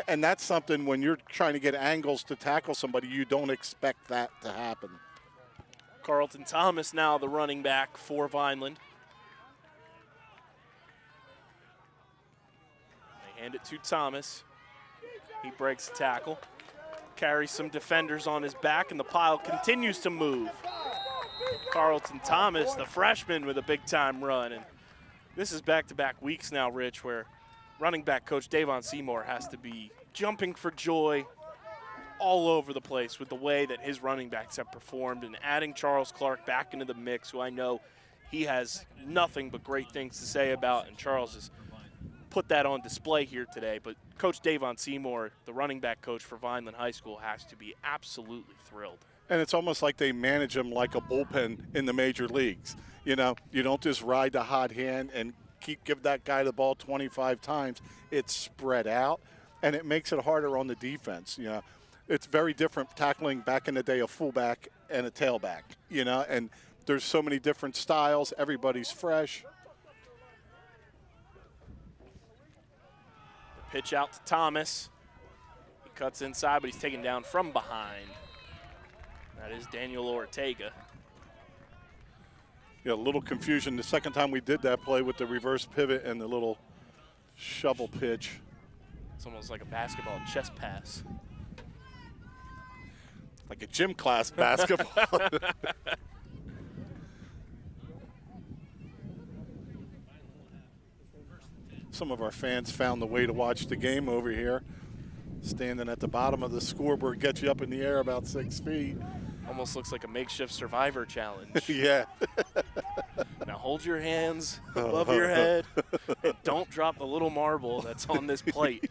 Speaker 1: And that's something when you're trying to get angles to tackle somebody, you don't expect that to happen.
Speaker 2: Carlton Thomas now the running back for Vineland. They hand it to Thomas. He breaks the tackle, carries some defenders on his back, and the pile continues to move. Carlton Thomas, the freshman, with a big-time run. And this is back-to-back weeks now, Rich, where running back coach Davon Seymour has to be jumping for joy all over the place with the way that his running backs have performed, and adding Charles Clark back into the mix, who I know he has nothing but great things to say about, and Charles has put that on display here today. But Coach Davon Seymour, the running back coach for Vineland High School, has to be absolutely thrilled.
Speaker 1: And it's almost like they manage him like a bullpen in the major leagues. You know, you don't just ride the hot hand and give that guy the ball 25 times. It's spread out, and it makes it harder on the defense. You know, it's very different tackling back in the day a fullback and a tailback, you know, and there's so many different styles. Everybody's fresh.
Speaker 2: The pitch out to Thomas. He cuts inside, but he's taken down from behind. That is Daniel Ortega.
Speaker 1: Yeah, a little confusion the second time we did that play with the reverse pivot and the little shovel pitch.
Speaker 2: It's almost like a basketball chest pass.
Speaker 1: Like a gym class basketball. some of our fans found the way to watch the game over here. Standing at the bottom of the scoreboard gets you up in the air about 6 feet.
Speaker 2: Almost looks like a makeshift survivor challenge.
Speaker 1: Yeah.
Speaker 2: Now hold your hands above your head and don't drop the little marble that's on this plate.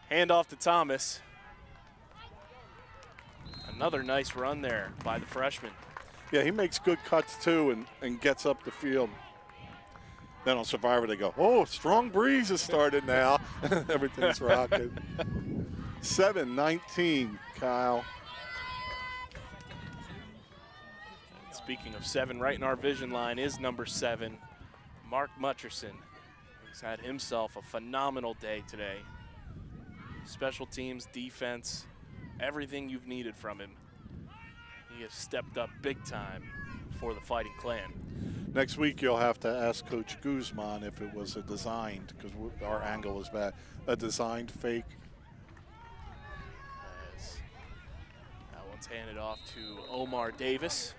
Speaker 2: Hand off to Thomas. Another nice run there by the freshman.
Speaker 1: Yeah, he makes good cuts too and gets up the field. Then on Survivor they go, oh, strong breeze has started now. Everything's rocking. 7-19, Kyle.
Speaker 2: Speaking of 7, right in our vision line is number 7, Mark Mutcherson. He's had himself a phenomenal day today. Special teams, defense, everything you've needed from him. He has stepped up big time for the Fighting Clan.
Speaker 1: Next week you'll have to ask Coach Guzman if it was a designed, because our angle was bad, a designed fake.
Speaker 2: As that one's handed off to Omar Davis.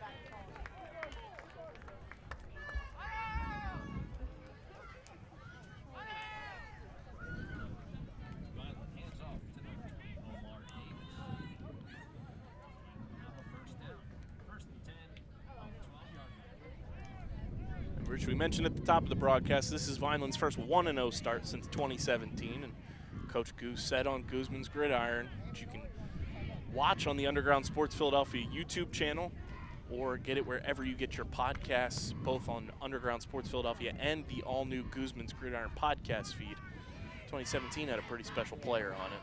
Speaker 4: Vineland hands off to number 20, Omar Davis. Now a first down. First and 10 on the 12-yard line.
Speaker 2: And Rich, we mentioned at the top of the broadcast, this is Vineland's first 1-0 start since 2017. And Coach Goose said on Guzman's Gridiron, which you can watch on the Underground Sports Philadelphia YouTube channel or get it wherever you get your podcasts, both on Underground Sports Philadelphia and the all-new Guzman's Gridiron podcast feed. 2017 had a pretty special player on it.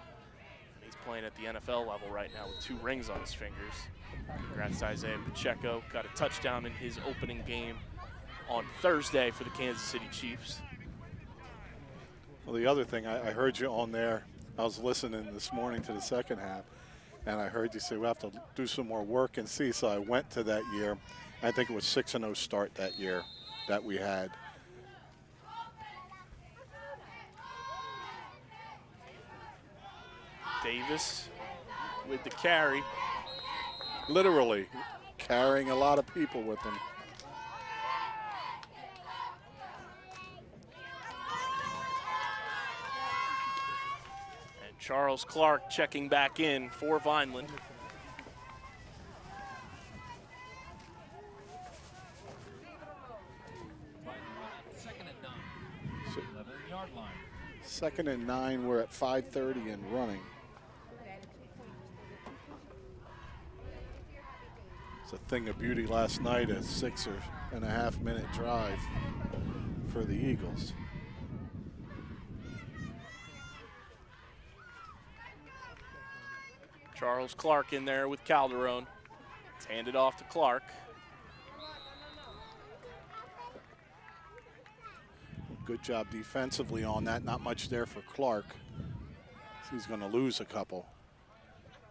Speaker 2: He's playing at the NFL level right now with 2 rings on his fingers. Congrats to Isaiah Pacheco. Got a touchdown in his opening game on Thursday for the Kansas City Chiefs.
Speaker 1: Well, the other thing, I heard you on there. I was listening this morning to the second half, and I heard you say we have to do some more work and see. So I went to that year. I think it was 6-0 start that year that we had.
Speaker 2: Davis with the carry.
Speaker 1: Literally carrying a lot of people with him.
Speaker 2: And Charles Clark checking back in for Vineland.
Speaker 4: Second and 9. 11-yard line.
Speaker 1: 2nd and 9, we're at 5:30 and running. It's a thing of beauty last night, a 6.5-minute drive for the Eagles.
Speaker 2: Charles Clark in there with Calderon. It's handed off to Clark.
Speaker 1: Good job defensively on that. Not much there for Clark. He's going to lose a couple.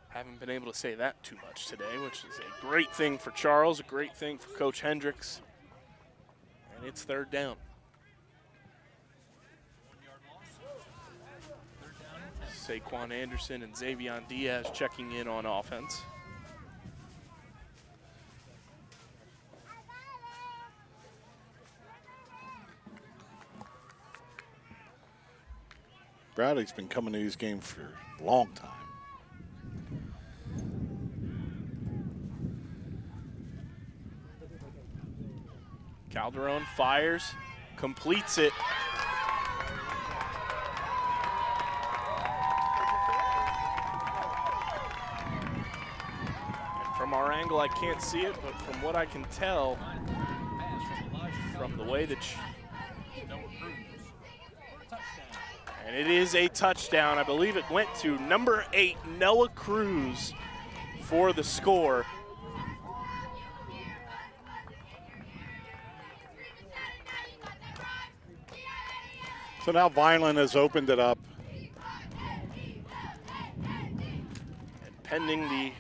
Speaker 2: Haven't been able to say that too much today, which is a great thing for Charles, a great thing for Coach Hendricks. And it's 3rd down.
Speaker 4: 1-yard loss. 3rd down and 10.
Speaker 2: Saquon Anderson and Xavion Diaz checking in on offense.
Speaker 1: Bradley's been coming to these games for a long time.
Speaker 2: Calderon fires, completes it. And from our angle, I can't see it, but from what I can tell, from the way that and it is a touchdown. I believe it went to number 8, Noah Cruz, for the score.
Speaker 1: So now Vineland has opened it up.
Speaker 2: And pending the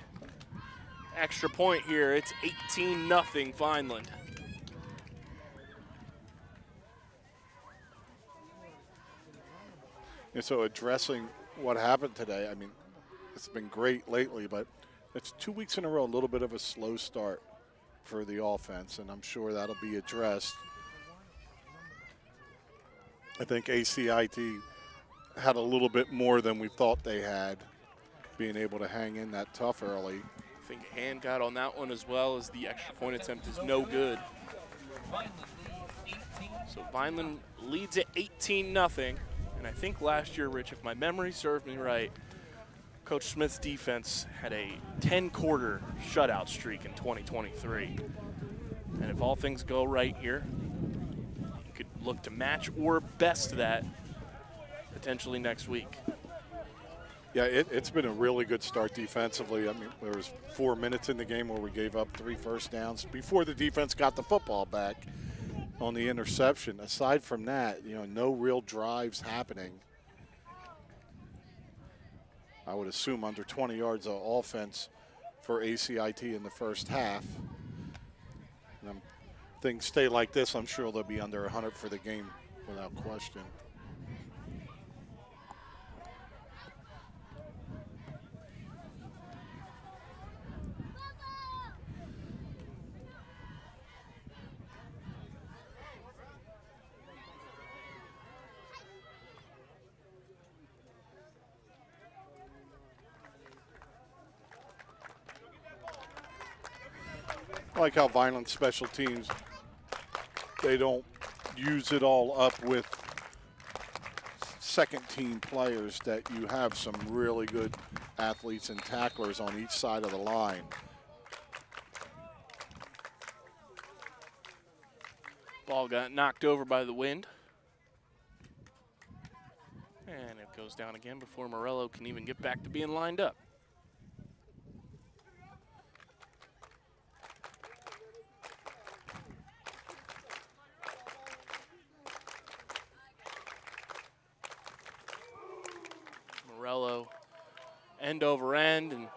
Speaker 2: extra point here, it's 18-0 Vineland.
Speaker 1: And so addressing what happened today, I mean, it's been great lately, but it's 2 weeks in a row, a little bit of a slow start for the offense, and I'm sure that'll be addressed. I think ACIT had a little bit more than we thought they had, being able to hang in that tough early.
Speaker 2: I think a hand got on that one as well, as the extra point attempt is no good. So Vineland leads at 18-0. And I think last year, Rich, if my memory serves me right, Coach Smith's defense had a 10-quarter shutout streak in 2023. And if all things go right here, you could look to match or best that potentially next week.
Speaker 1: Yeah, it's been a really good start defensively. I mean, there was 4 minutes in the game where we gave up 3 first downs before the defense got the football back on the interception. Aside from that, no real drives happening. I would assume under 20 yards of offense for ACIT in the first half. And things stay like this, I'm sure they'll be under 100 for the game without question. I like how Vineland special teams, they don't use it all up with second team players, that you have some really good athletes and tacklers on each side of the line.
Speaker 2: Ball got knocked over by the wind. And it goes down again before Morello can even get back to being lined up. Morello end over end, and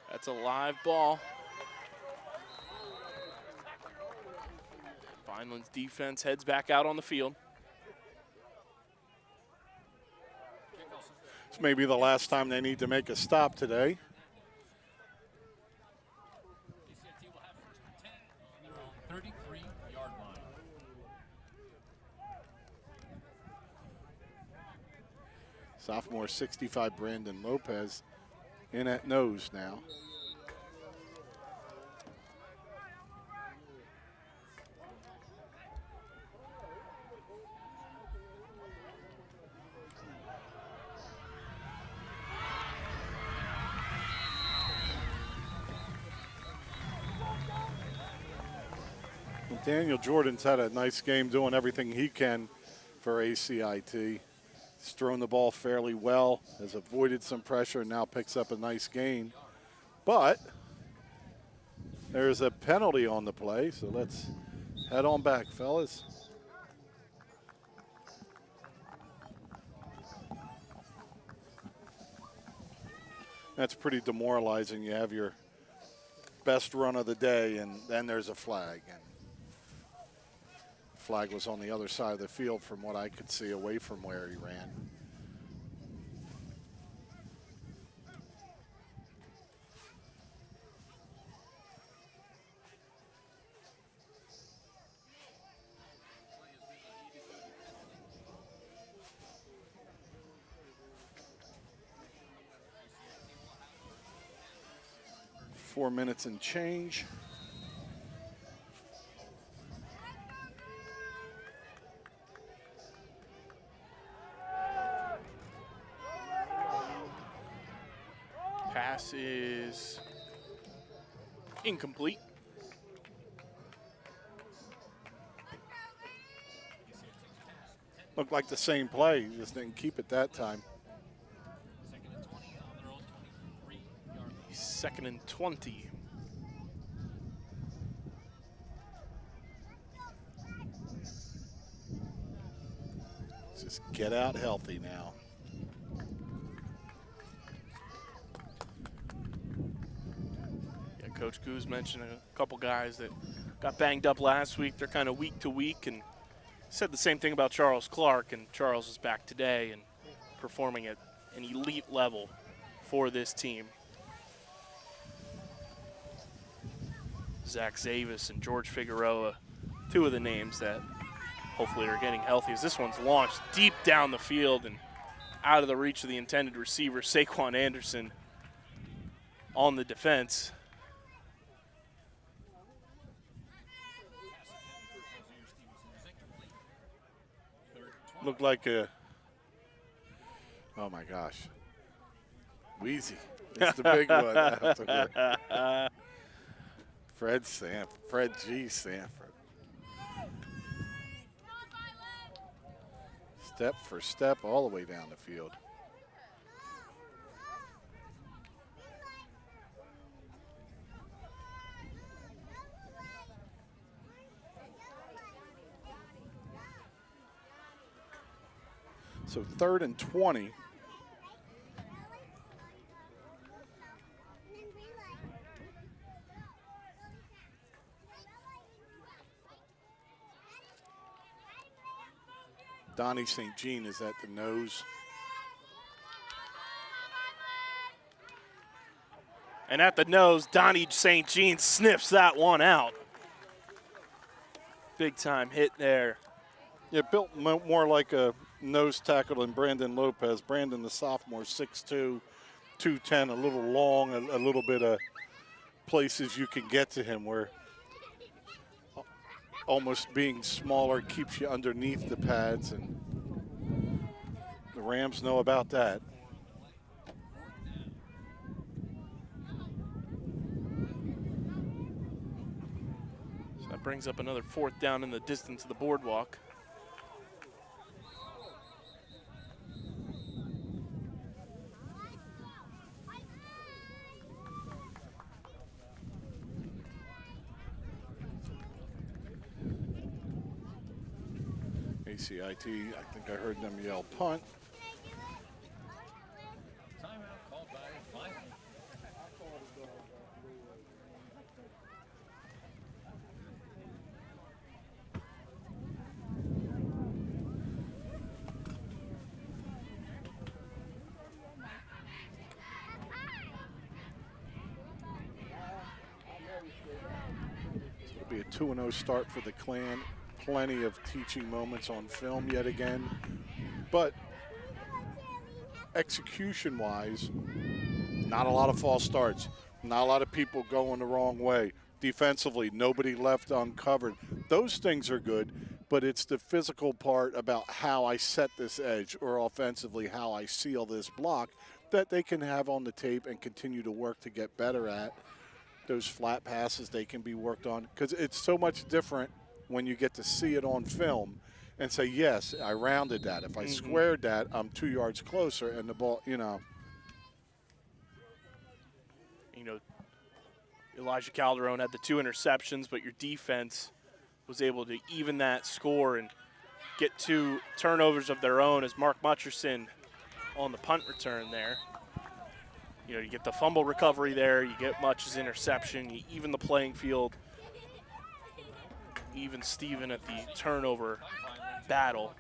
Speaker 2: that's a live ball. Vineland's defense heads back out on the field.
Speaker 1: It's maybe the last time they need to make a stop today.
Speaker 4: ACIT will have first and 10 on their own 33-yard line.
Speaker 1: Sophomore 65 Brandon Lopez in at nose now. Daniel Jordan's had a nice game doing everything he can for ACIT. He's thrown the ball fairly well, has avoided some pressure, and now picks up a nice gain. But there's a penalty on the play, so let's head on back, fellas. That's pretty demoralizing. You have your best run of the day, and then there's a flag. And flag was on the other side of the field from what I could see, away from where he ran. Four minutes and change.
Speaker 2: Pass is incomplete.
Speaker 1: Looked like the same play, just didn't keep it that time.
Speaker 2: Second and 20.
Speaker 1: Let's just get out healthy now.
Speaker 2: Yeah, Coach Goose mentioned a couple guys that got banged up last week. They're kind of week to week, and said the same thing about Charles Clark, and Charles is back today and performing at an elite level for this team. Zach Zavis and George Figueroa, two of the names that hopefully they're getting healthy, as this one's launched deep down the field and out of the reach of the intended receiver, Saquon Anderson, on the defense.
Speaker 1: Looked like a, oh my gosh, Wheezy. It's the big one after Fred G. Sanford. Step for step all the way down the field. So 3rd and 20. Donnie St. Jean is at the nose.
Speaker 2: And at the nose, Donnie St. Jean sniffs that one out. Big time hit there.
Speaker 1: Yeah, built more like a nose tackle than Brandon Lopez. Brandon, the sophomore, 6'2", 210, a little long, a little bit of places you can get to him where almost being smaller keeps you underneath the pads, and the Rams know about that.
Speaker 2: So that brings up another 4th down in the distance of the boardwalk.
Speaker 1: ACIT, I think I heard them yell punt.
Speaker 4: Timeout called by Vineland.
Speaker 1: It'll be a 2-0 start for the Clan. Plenty of teaching moments on film yet again. But execution-wise, not a lot of false starts. Not a lot of people going the wrong way. Defensively, nobody left uncovered. Those things are good, but it's the physical part about how I set this edge, or offensively how I seal this block, that they can have on the tape and continue to work to get better at. Those flat passes, they can be worked on, because it's so much different when you get to see it on film and say, yes, I rounded that. If I squared that, I'm 2 yards closer, and the ball, you know.
Speaker 2: You know, Elijah Calderon had the 2 interceptions, but your defense was able to even that score and get 2 turnovers of their own, as Mark Mutcherson on the punt return there. You know, you get the fumble recovery there, you get Mutch's interception, you even the playing field, even Steven at the turnover battle.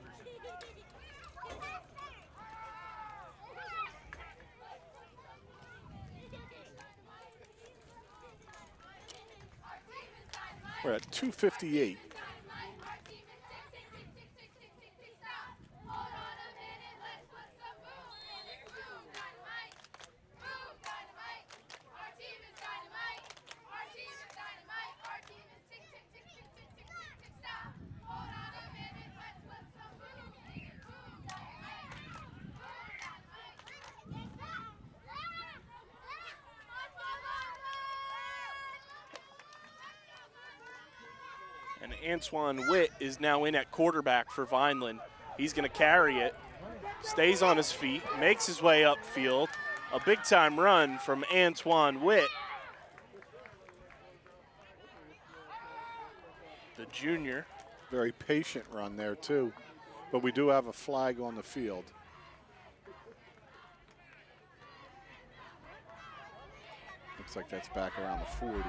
Speaker 1: We're at 2:58.
Speaker 2: And Antoine Witt is now in at quarterback for Vineland. He's going to carry it, stays on his feet, makes his way upfield. A big-time run from Antoine Witt, the junior.
Speaker 1: Very patient run there, too. But we do have a flag on the field. Looks like that's back around the 40.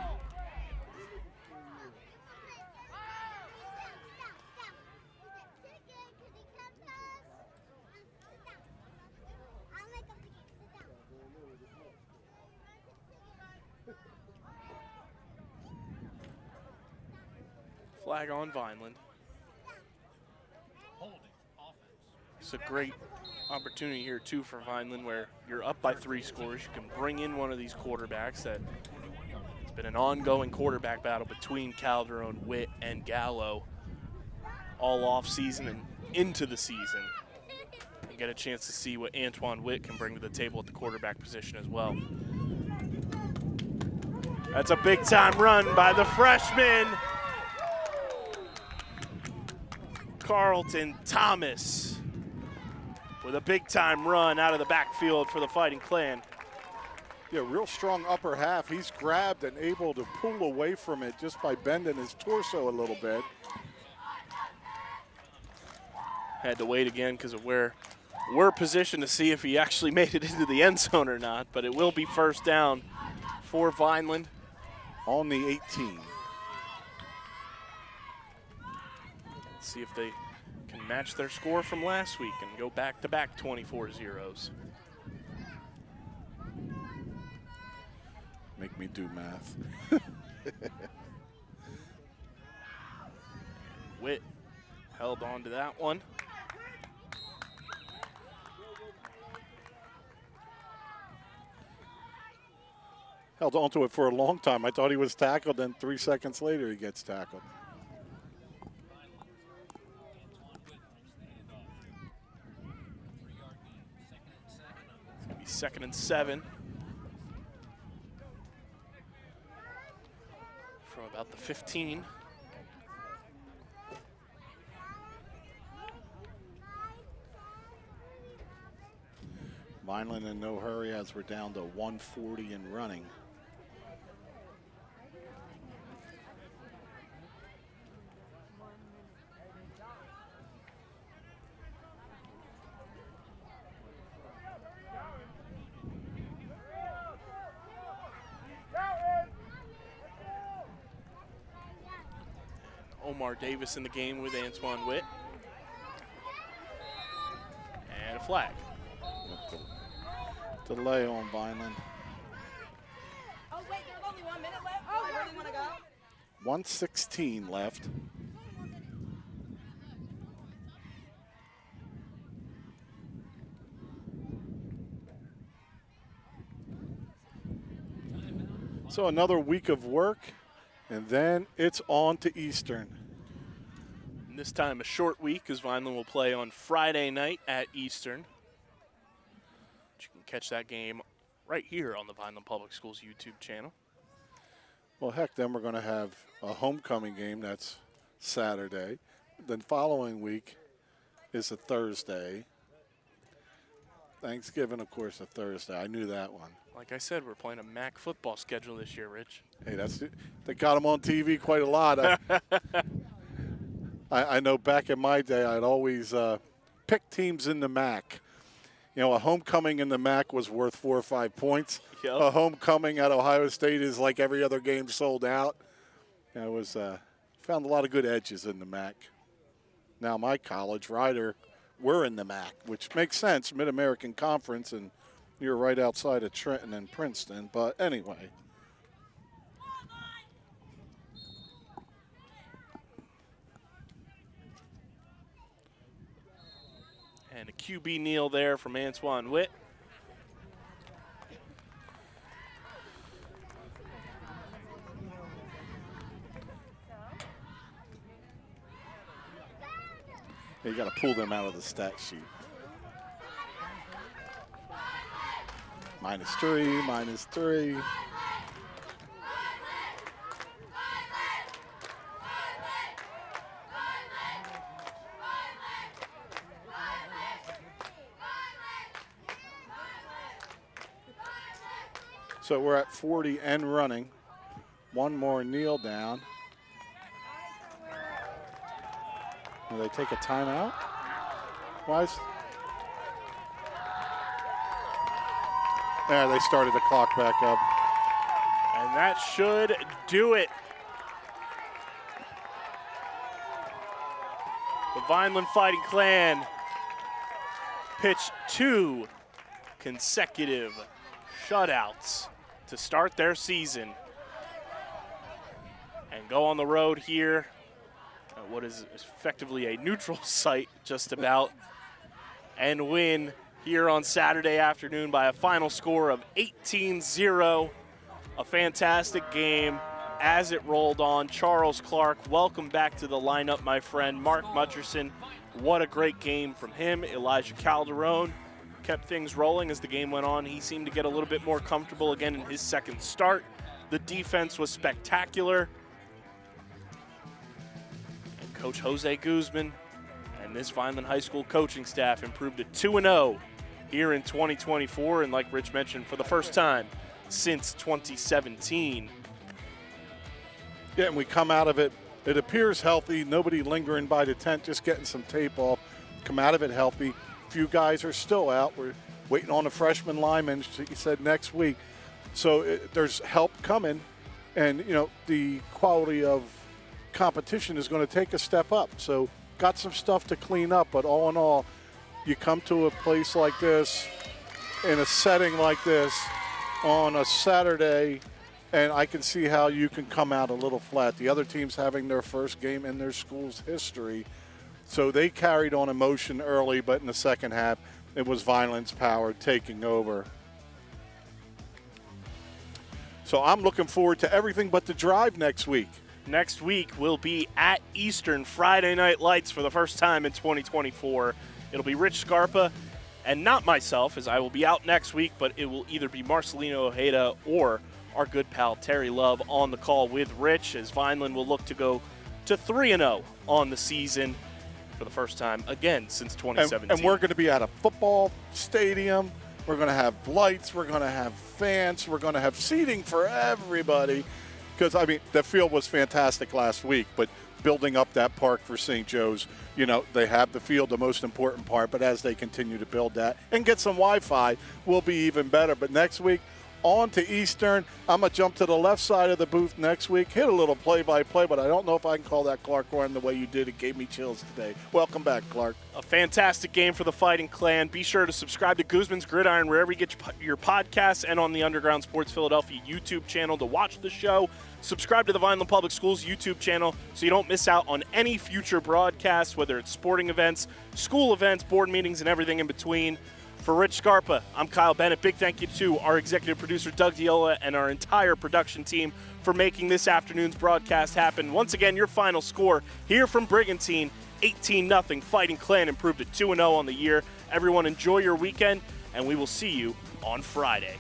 Speaker 2: Flag on Vineland. It's a great opportunity here, too, for Vineland, where you're up by 3 scores. You can bring in one of these quarterbacks that it's been an ongoing quarterback battle between Calderon, Witt, and Gallo all off season and into the season. And get a chance to see what Antoine Witt can bring to the table at the quarterback position as well. That's a big-time run by the freshman, Carlton Thomas, with a big-time run out of the backfield for the Fighting Clan.
Speaker 1: Yeah, real strong upper half. He's grabbed and able to pull away from it just by bending his torso a little bit.
Speaker 2: Had to wait again because of where we're positioned to see if he actually made it into the end zone or not, but it will be first down for Vineland.
Speaker 1: On the 18.
Speaker 2: Let's see if they can match their score from last week and go back-to-back 24 zeros.
Speaker 1: Make me do math.
Speaker 2: Witt held on to that one.
Speaker 1: Held onto it for a long time. I thought he was tackled, then 3 seconds later he gets tackled.
Speaker 2: It's going to be 2nd and 7 from about the 15.
Speaker 1: Vineland in no hurry as we're down to 140 and running.
Speaker 2: Omar Davis in the game with Antoine Witt. And a flag.
Speaker 1: Delay on Vineland.
Speaker 3: Oh, wait, there's only 1 minute left? Oh, I really want to go.
Speaker 1: 1:16 left. So another week of work, and then it's on to Eastern.
Speaker 2: And this time a short week, as Vineland will play on Friday night at Eastern. You can catch that game right here on the Vineland Public Schools YouTube channel.
Speaker 1: Well, heck, then we're going to have a homecoming game that's Saturday. Then following week is a Thursday. Thanksgiving, of course, a Thursday. I knew that one.
Speaker 2: Like I said, we're playing a MAC football schedule this year, Rich.
Speaker 1: Hey, they got them on TV quite a lot. I know back in my day, I'd always pick teams in the MAC. You know, a homecoming in the MAC was worth 4 or 5 points.
Speaker 2: Yep.
Speaker 1: A homecoming at Ohio State is like every other game sold out. And I was found a lot of good edges in the MAC. Now my college, Ryder, we're in the MAC, which makes sense, Mid-American Conference, and you're right outside of Trenton and Princeton. But anyway.
Speaker 2: And a QB kneel there from Antoine Witt.
Speaker 1: You got to pull them out of the stat sheet. -3, -3. So we're at 40 and running. One more kneel down. Will they take a timeout? Yeah, they started the clock back up.
Speaker 2: And that should do it. The Vineland Fighting Clan pitched 2 consecutive shutouts to start their season and go on the road here at what is effectively a neutral site just about and win here on Saturday afternoon by a final score of 18-0. A fantastic game as it rolled on. Charles Clark, welcome back to the lineup, my friend. Mark Mutcherson, what a great game from him. Elijah Calderon kept things rolling as the game went on. He seemed to get a little bit more comfortable again in his second start. The defense was spectacular. And Coach Jose Guzman and this Vineland High School coaching staff improved to 2-0 here in 2024. And like Rich mentioned, for the first time since 2017.
Speaker 1: Yeah, and we come out of it, it appears healthy, nobody lingering by the tent, just getting some tape off. Come out of it healthy. Few guys are still out. We're waiting on the freshman lineman, he said next week. So there's help coming, and you know the quality of competition is going to take a step up. So got some stuff to clean up, but all in all, you come to a place like this, in a setting like this, on a Saturday, and I can see how you can come out a little flat. The other team's having their first game in their school's history, so they carried on emotion early, but in the second half, it was Vineland's power taking over. So I'm looking forward to everything but the drive next week.
Speaker 2: Next week will be at Eastern, Friday Night Lights for the first time in 2024. It'll be Rich Scarpa and not myself, as I will be out next week, but it will either be Marcelino Ojeda or our good pal Terry Love on the call with Rich, as Vineland will look to go to 3-0 on the season for the first time again since 2017.
Speaker 1: And we're going to be at a football stadium. We're going to have lights. We're going to have fans. We're going to have seating for everybody. Because, I mean, the field was fantastic last week, but building up that park for St. Joe's, you know, they have the field, the most important part, but as they continue to build that and get some Wi-Fi, will be even better. But next week, on to Eastern. I'm going to jump to the left side of the booth next week, hit a little play-by-play, but I don't know if I can call that Clark Warren the way you did. It gave me chills today. Welcome back, Clark.
Speaker 2: A fantastic game for the Fighting Clan. Be sure to subscribe to Guzman's Gridiron wherever you get your podcasts and on the Underground Sports Philadelphia YouTube channel to watch the show. Subscribe to the Vineland Public Schools YouTube channel so you don't miss out on any future broadcasts, whether it's sporting events, school events, board meetings, and everything in between. For Rich Scarpa, I'm Kyle Bennett. Big thank you to our executive producer, Doug Diola, and our entire production team for making this afternoon's broadcast happen. Once again, your final score here from Brigantine, 18-0. Fighting Clan improved to 2-0 on the year. Everyone enjoy your weekend, and we will see you on Friday.